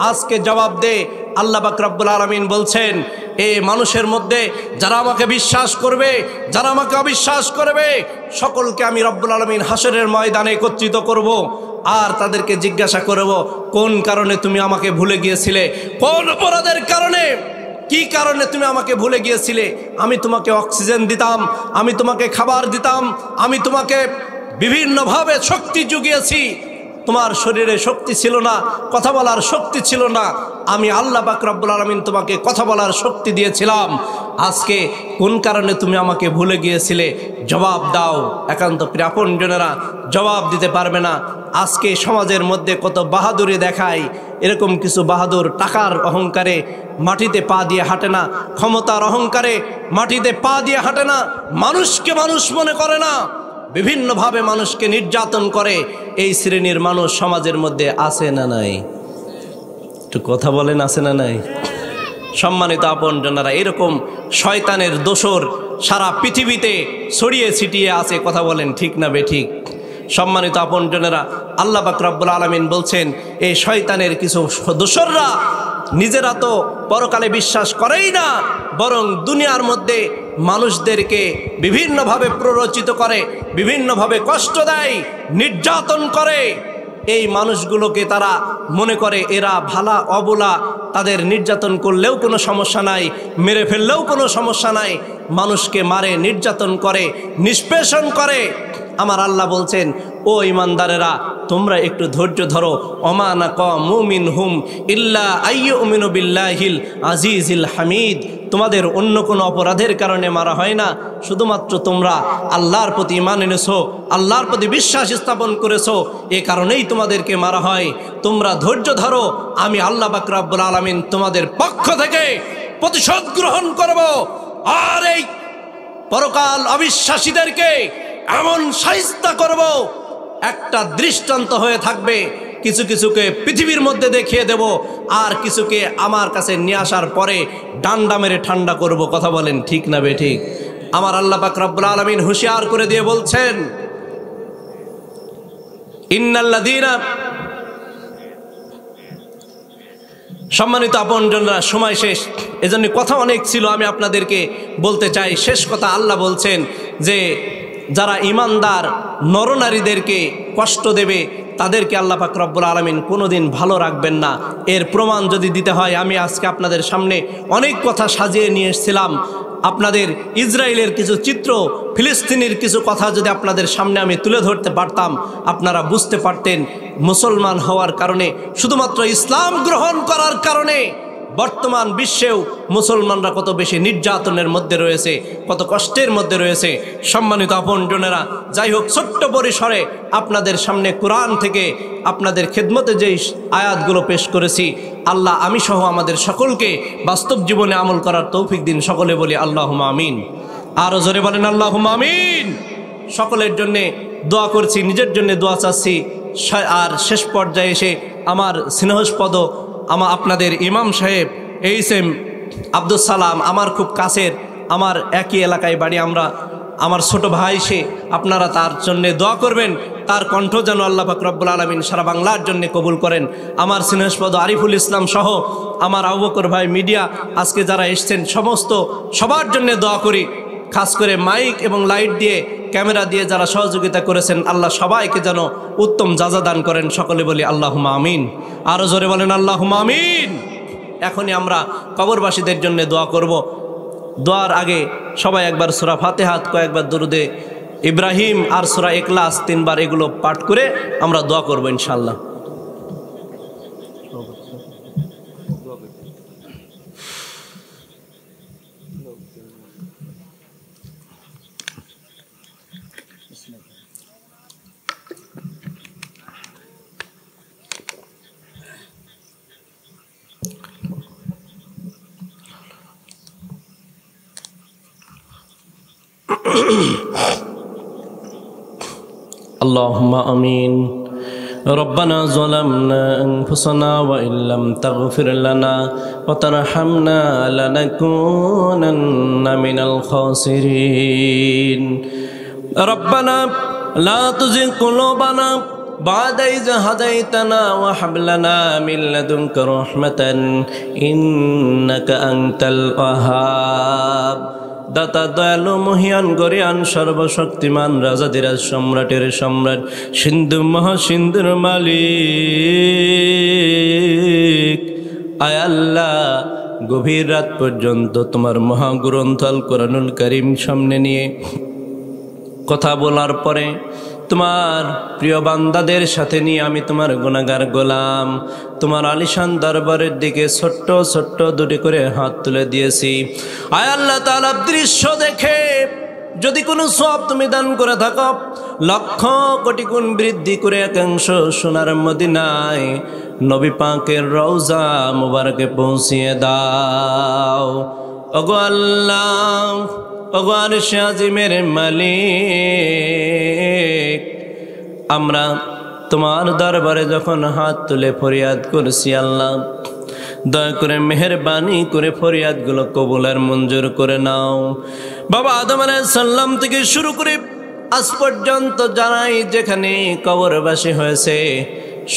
Speaker 1: আজকে জবাব দে। আল্লাহ পাক রব্বুল আলামিন বলছেন, এই মানুষের মধ্যে যারা আমাকে বিশ্বাস করবে, যারা আমাকে অবিশ্বাস করবে, সকলকে আমি রব্বুল আলামিন হাসরের ময়দানে একত্রিত করব। আর তাদেরকে জিজ্ঞাসা করব, কোন কারণে তুমি আমাকে ভুলে গিয়েছিলে? কোন অপরাধের কারণে, কি কারণে তুমি আমাকে ভুলে গিয়েছিলে? আমি তোমাকে অক্সিজেন দিতাম, আমি তোমাকে খাবার দিতাম, আমি তোমাকে বিভিন্নভাবে শক্তি জুগিয়েছি। তোমার শরীরে শক্তি ছিল না, কথা বলার শক্তি ছিল না। আমি আল্লাহ পাক রব্বুল আলামিন তোমাকে কথা বলার শক্তি দিয়েছিলাম। আজকে কোন কারণে তুমি আমাকে ভুলে গিয়েছিলে? জবাব দাও। একান্ত প্রিয়জনেরা জবাব দিতে পারবে না। আজকে সমাজের মধ্যে কত বাহাদুরি দেখায়। এরকম কিছু বাহাদুর টাকার অহংকারে মাটিতে পা দিয়ে হাঁটে না, ক্ষমতার অহংকারে মাটিতে পা দিয়ে হাঁটে না, মানুষকে মানুষ মনে করে না, বিভিন্নভাবে মানুষকে নির্যাতন করে। এই শ্রেণীর মানুষ সমাজের মধ্যে আছে না নাই? একটু কথা বলেন, আছে না নাই? সম্মানিত আপনজনেরা, এরকম শয়তানের দোসর সারা পৃথিবীতে ছড়িয়ে ছিটিয়ে আছে। কথা বলেন ঠিক না বেঠিক? সম্মানিত আপনজনেরা, আল্লাহ পাক রব্বুল আলামিন বলছেন, এই শয়তানের কিছু দোসররা নিজেরা তো পরকালে বিশ্বাস করেই না, বরং দুনিয়ার মধ্যে মানুষদেরকে বিভিন্নভাবে প্ররোচিত করে, বিভিন্নভাবে কষ্ট দেয়, নির্যাতন করে। এই মানুষগুলোকে তারা মনে করে এরা ভালা অবলা, তাদের নির্যাতন করলেও কোনো সমস্যা নাই, মেরে ফেললেও কোনো সমস্যা নাই। মানুষকে মারে, নির্যাতন করে, নিষ্পেষণ করে। আমার আল্লাহ বলছেন, ও ইমানদারেরা, তোমরা একটু ধৈর্য ধরো। ওমা নাকামু মিনহুম ইল্লা আইয়ুমিনু বিল্লাহিল আজিজিল হামিদ। তোমাদের অন্য কোনো অপরাধের কারণে মারা হয় না, শুধুমাত্র তোমরা আল্লাহর প্রতি ঈমান এনেছো, আল্লাহর প্রতি বিশ্বাস স্থাপন করেছো, এ কারণেই তোমাদেরকে মারা হয়। তোমরা ধৈর্য ধরো, আমি আল্লাহ পাক রব্বুল আলামিন তোমাদের পক্ষ থেকে প্রতিশোধ গ্রহণ করব। আর এই পরকাল অবিশ্বাসীদেরকে এমন শায়েস্তা করব, একটা দৃষ্টান্ত হয়ে থাকবে। কিছু কিছুকে পৃথিবীর মধ্যে দেখিয়ে দেব, আর কিছুকে আমার কাছে নিয়ে আসার পরে ডান্ডা মেরে ঠান্ডা করব। কথা বলেন ঠিক না বেঠিক? আমার আল্লাহ পাক রব্বুল আলামিন হুঁশিয়ার করে দিয়ে বলছেন, ইন্নাল্লাযীনা, সম্মানিত আপনজনরা, সময় শেষ, এজন্য কথা অনেক ছিল, আমি আপনাদেরকে বলতে চাই শেষ কথা। আল্লাহ বলছেন যে যারা ঈমানদার নরনারীদেরকে কষ্ট দেবে তাদেরকে আল্লাহ পাক রব্বুল আলামিন কোনোদিন ভালো রাখবেন না। এর প্রমাণ যদি দিতে হয়, আমি আজকে আপনাদের সামনে অনেক কথা সাজিয়ে নিয়ে এসেছিলাম। আপনাদের ইসরায়েলের কিছু চিত্র, ফিলিস্তিনের কিছু কথা যদি আপনাদের সামনে আমি তুলে ধরতে পারতাম, আপনারা বুঝতে পারতেন মুসলমান হওয়ার কারণে, শুধুমাত্র ইসলাম গ্রহণ করার কারণে বর্তমান বিশ্বেও মুসলমানরা কত বেশি নির্যাতনের মধ্যে রয়েছে, কত কষ্টের মধ্যে রয়েছে। সম্মানিত আপনজনেরা, যাই হোক, ছোট্ট পরিসরে আপনাদের সামনে কোরআন থেকে আপনাদের খেদমতে যেই আয়াতগুলো পেশ করেছি, আল্লাহ আমি সহ আমাদের সকলকে বাস্তব জীবনে আমল করার তৌফিক দিন। সকলে বলি আল্লাহুম্মা আমিন। আরো জোরে বলেন আল্লাহুম্মা আমিন। সকলের জন্যে দোয়া করছি, নিজের জন্য দোয়া চাচ্ছি। আর শেষ পর্যায়ে এসে আমার স্নেহস্পদ আপনাদের ইমাম সাহেব এইচ.এম. আব্দুল সালাম, আমার খুব কাছের, আমার একই এলাকায় বাড়ি, আমার ছোট ভাই সে, আপনারা তার জন্য দোয়া করবেন। তার কণ্ঠ যেন আল্লাহ পাক রব্বুল আলামিন সারা বাংলার জন্য কবুল করেন। আমার স্নেহস্পদ আরিফুল ইসলাম সহ আমার আবু বকর ভাই, মিডিয়া আজকে যারা এসছেন সমস্ত সবার জন্য দোয়া করি। খাস করে মাইক এবং লাইট দিয়ে, ক্যামেরা দিয়ে যারা সহযোগিতা করেছেন, আল্লাহ সবাইকে যেন উত্তম জাযা দান করেন। সকলে বলি আল্লাহুম্মা আমিন। আরো জোরে বলেন আল্লাহুম্মা আমিন। এখনই আমরা কবরবাসীদের জন্য দোয়া করব। দোয়ার আগে সবাই একবার সূরা ফাতিহা, কয়েকবার দুরুদে ইব্রাহিম আর সূরা ইখলাস 3 বার এগুলো পাঠ করে আমরা দোয়া করব ইনশাআল্লাহ। اللهم آمين. ربنا ظلمنا أنفسنا وإن لم تغفر لنا وترحمنا لنكونن من الخاسرين. ربنا لا تزغ قلوبنا بعد إذ هديتنا وهب لنا من لدنك رحمة إنك أنت الوهاب. দাতা দয়ালু মহিয়ান গরিয়ান সর্বশক্তিমান রাজাধিরাজ সম্রাটের সম্রাট সিন্ধু মহাসিন্ধুর মালিক, আয় আল্লাহ, গভীর রাত পর্যন্ত তোমার মহাগ্রন্থ আল কোরআনুল কারীম সামনে নিয়ে কথা বলার পরে তোমার প্রিয় বান্দাদের সাথে নিয়ে আমি তোমার গুনাহগার গোলাম তোমার আলিশান দরবারের দিকে ছোট্ট ছোট্ট দুটি করে হাত তুলে দিয়েছি। আয় আল্লাহ তাআলা, দৃশ্য দেখে যদি কোনো সওয়াব তুমি দান করে থাকো, লক্ষ কোটি গুণ বৃদ্ধি করে একাংশ সোনার মদিনায় নবী পাকের রওজা মুবারকে পৌঁছিয়ে দাও। ওগো আল্লাহ, ওগো আরশে আজিমের মালিক, আমরা তোমার দরবারে যখন হাত তুলে ফরিয়াদ করছি, আল্লাহ দয়া করে মেহেরবানি করে ফরিয়াদগুলো কবুল আর মঞ্জুর করে নাও। বাবা আদম আলাইহিস সালাম থেকে শুরু করে আজ পর্যন্ত যারাই যেখানে কবরবাসী হয়েছে,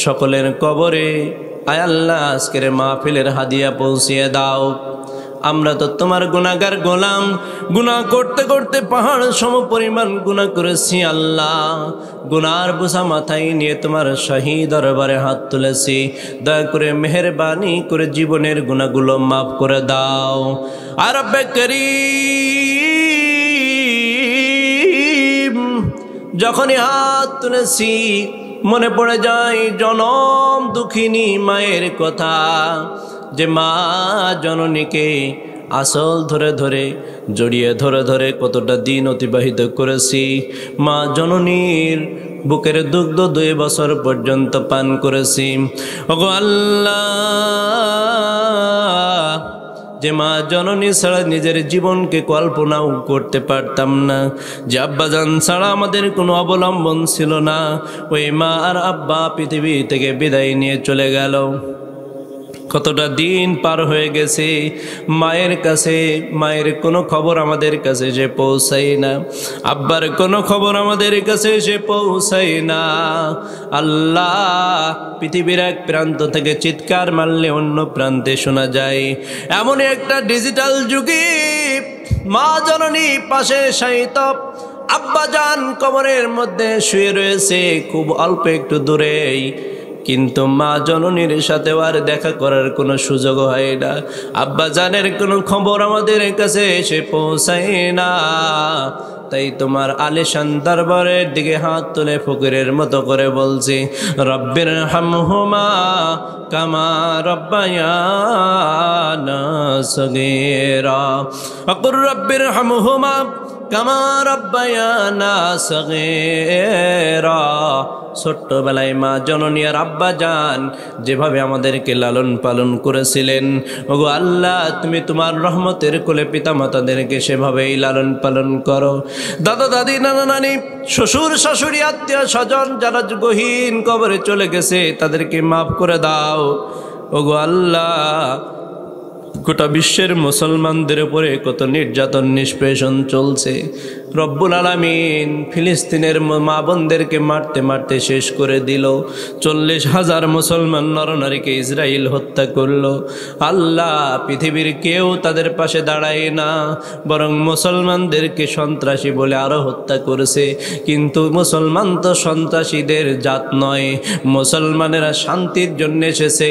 Speaker 1: সকলের কবরে আয় আল্লাহ আজকের মাহফিলের হাদিয়া পৌঁছিয়ে দাও। আমরা তো তোমার গুনাহগার গোলাম, গুনাহ করতে করতে পাহাড় সম পরিমাণ গুনাহ করেছি আল্লাহ। গুনার বোঝা মাথায় নিয়ে তোমার শাহী দরবারে হাত তুলেছি, দয়া করে মেহেরবানি করে জীবনের গুনাহগুলো মাফ করে দাও। আর রব্বে করিম, যখনই হাত তুলেছি মনে পড়ে যায় জনম দুঃখিনী মায়ের কথা, যে মা জননীকে আসল ধরে ধরে জড়িয়ে ধরে ধরে কতটা দিন অতিবাহিত করেছি। মা জননীর বুকের দুগ্ধ 2 বছর পর্যন্ত পান করেছি। ওগো আল্লাহ, যে মা জননী ছাড়া নিজের জীবনকে কল্পনাও করতে পারতাম না, যে আব্বাজান ছাড়া আমাদের কোনো অবলম্বন ছিল না, ওই মা আর আব্বা পৃথিবী থেকে বিদায় নিয়ে চলে গেল। কতটা দিন পার হয়ে গেছে, মায়ের কাছে মায়ের কোনো খবর আমাদের কাছে এসে পৌঁছায় না, আব্বার কোনো খবর আমাদের কাছে এসে পৌঁছায় না। আল্লাহ, পৃথিবীর এক প্রান্ত থেকে চিৎকার মারলে অন্য প্রান্তে শোনা যায়। এমন একটা ডিজিটাল যুগে মা জননী পাশে শায়িত, আব্বাজান কবরের মধ্যে শুয়ে রয়েছে খুব অল্প একটু দূরেই, কিন্তু মা জননীর সাথে আর দেখা করার কোনো সুযোগ হয় না। আব্বাজানের কোনো খবর আমাদের কাছে এসে পৌঁছায় না। তাই তোমার আলিশান দরবারের দিকে হাত তুলে ফকিরের মতো করে বলছি, রব্বির হামহুমা কামা রব্বায়ানা সগীরা, আকুর রব্বির হামহুমা কামা রব্বায়ানা সগীরা। ছোট্টবেলায় মা জননী আর আব্বাজান যেভাবে আমাদেরকে লালন পালন করেছিলেন, ওগো আল্লাহ, তুমি তোমার রহমতের কোলে পিতামাতাদেরকে সেভাবেই লালন পালন করো। দাদা দাদি, নানা নানি, শ্বশুর শাশুড়ি, আত্মীয় স্বজন যারা গহীন কবরে চলে গেছে তাদেরকে মাফ করে দাও। ওগো আল্লাহ, গোটা বিশ্বের মুসলমানদের উপরে কত নির্যাতন নিষ্পেষণ চলছে। রব্বুল আলামিন ফিলিস্তিনের মা বোনদেরকে মারতে মারতে শেষ করে দিল। 40,000 মুসলমান নরনারীকে ইসরায়েল হত্যা করলো। আল্লাহ, পৃথিবীর কেউ তাদের পাশে দাঁড়ায় না, বরং মুসলমানদেরকে সন্ত্রাসী বলে আরো হত্যা করেছে। কিন্তু মুসলমান তো সন্ত্রাসীদের জাত নয়, মুসলমানেরা শান্তির জন্য এসেছে,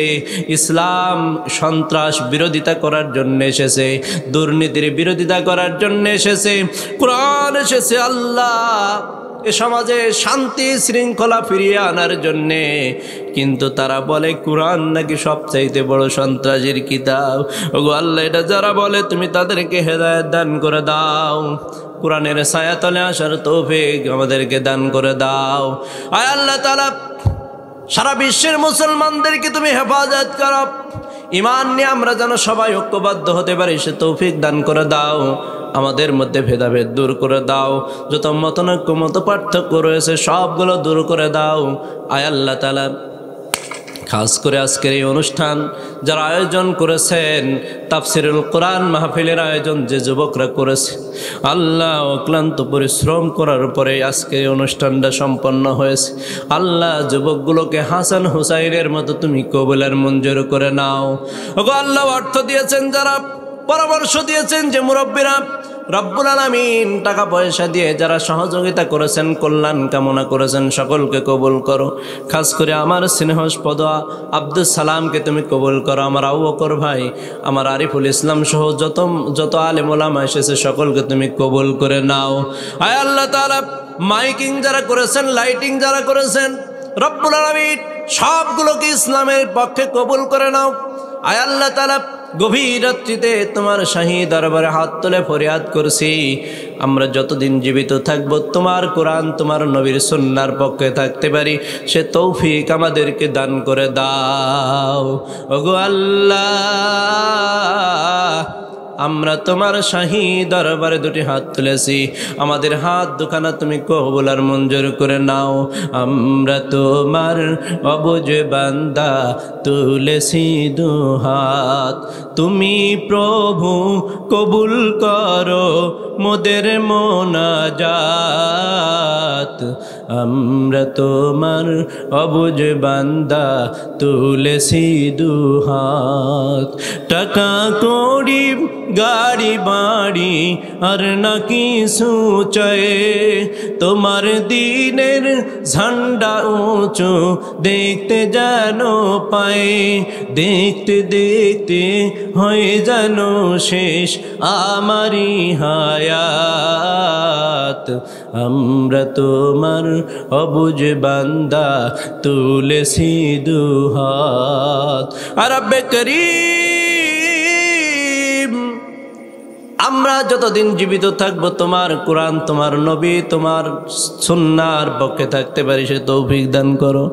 Speaker 1: ইসলাম সন্ত্রাস বিরোধিতা করার জন্য এসেছে, দুর্নীতির বিরোধিতা করার জন্য এসেছে, কোরআন এসেছে আল্লাহ এ সমাজে শান্তি শৃঙ্খলা ফিরিয়ে আনার জন্যে। কিন্তু তারা বলে কোরআন নাকি সবচাইতে বড় সন্ত্রাসীর কিতাব। ওগো আল্লাহ, এটা যারা বলে তুমি তাদেরকে হেদায়েত দান করে দাও, কোরআনের ছায়াতলে আসার তৌফিক আমাদেরকে দান করে দাও। আয় আল্লাহ তাআলা, সারা বিশ্বের মুসলমানদেরকে তুমি হেফাজত করো, ঈমান নিয়ে আমরা যেন সবাই ঐক্যবদ্ধ হতে পারি সে তৌফিক দান করে দাও। আমাদের মধ্যে ভেদাভেদ দূর করে দাও, যত মতনৈক্য মত পার্থক্য রয়েছে সবগুলো দূর করে দাও। আয় আল্লাহ তাআলা, খাস করে আজকের এই অনুষ্ঠান যারা আয়োজন করেছেন, তাফসিরুল কোরআন মাহফিলের আয়োজন যে যুবকরা করেছে, আল্লাহ অক্লান্ত পরিশ্রম করার পরে আজকের এই অনুষ্ঠানটা সম্পন্ন হয়েছে। আল্লাহ, যুবকগুলোকে হাসান হুসাইনের মতো তুমি কবুলের মঞ্জুর করে নাও। ওগো আল্লাহ, অর্থ দিয়েছেন যারা, পরামর্শ দিয়েছেন যে মুরব্বীরা, রব্বুল আলামিন টাকা পয়সা দিয়ে যারা সহযোগিতা করেছেন, কল্যাণ কামনা করেছেন, সকলকে কবুল করো। খাস করে আমার স্নেহস্পদ আব্দুল সালামকে তুমি কবুল করো, আমার আবু বকর ভাই, আমার আরিফুল ইসলাম সহ যত আলেম ওলামা এসেছে সকলকে তুমি কবুল করে নাও। আয় আল্লাহ তাআলা, মাইকিং যারা করেছেন, লাইটিং যারা করেছেন, রব্বুল আলামিন সবগুলোকে ইসলামের পক্ষে কবুল করে নাও। আয় আল্লাহ তাআলা, গভীর রাত্রিতে তোমার শাহী দরবারে হাত তুলে ফরিয়াদ করছি, আমরা যতদিন জীবিত থাকবো তোমার কোরআন তোমার নবীর সুন্নাহর পক্ষে থাকতে পারি সে তৌফিক আমাদেরকে দান করে দাও। ওগো আল্লাহ, আমরা তোমার শাহী দরবারে দুটি হাত তুলেছি, আমাদের হাত দুখানা তুমি কবুল আর মঞ্জুর করে নাও। আমরা তোমার অবুঝ বান্দা তুলেছি দুহাত, তুমি প্রভু কবুল করো মোদের মোনাজাত। আমরা তোমার অবুঝ বান্দা তুলেছি দুহাত। টাকা কড়ি গাড়ি বাড়ি আর না কিছু চাই, তোমার দিনের ঝান্ডা উঁচু দেখতে যেন পাই। দেখতে দেখতে হয়ে যেন শেষ আমারি হায়াত। আমরা তোমার অবুঝ বান্দা তুলেছি দুহাত। আর রব্বে করিম, আমরা যতদিন জীবিত থাকবো তোমার কোরআন, তোমার নবী, তোমার সুন্নাহর পক্ষে থাকতে পারি সে তৌফিক দান করো।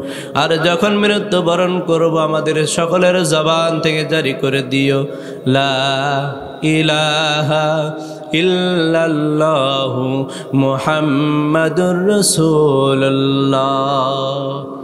Speaker 1: আর যখন মৃত্যুবরণ করব আমাদের সকলের জবান থেকে জারি করে দিও লা ইলাহা ইল্লাল্লাহু মুহাম্মাদুর রাসূলুল্লাহ।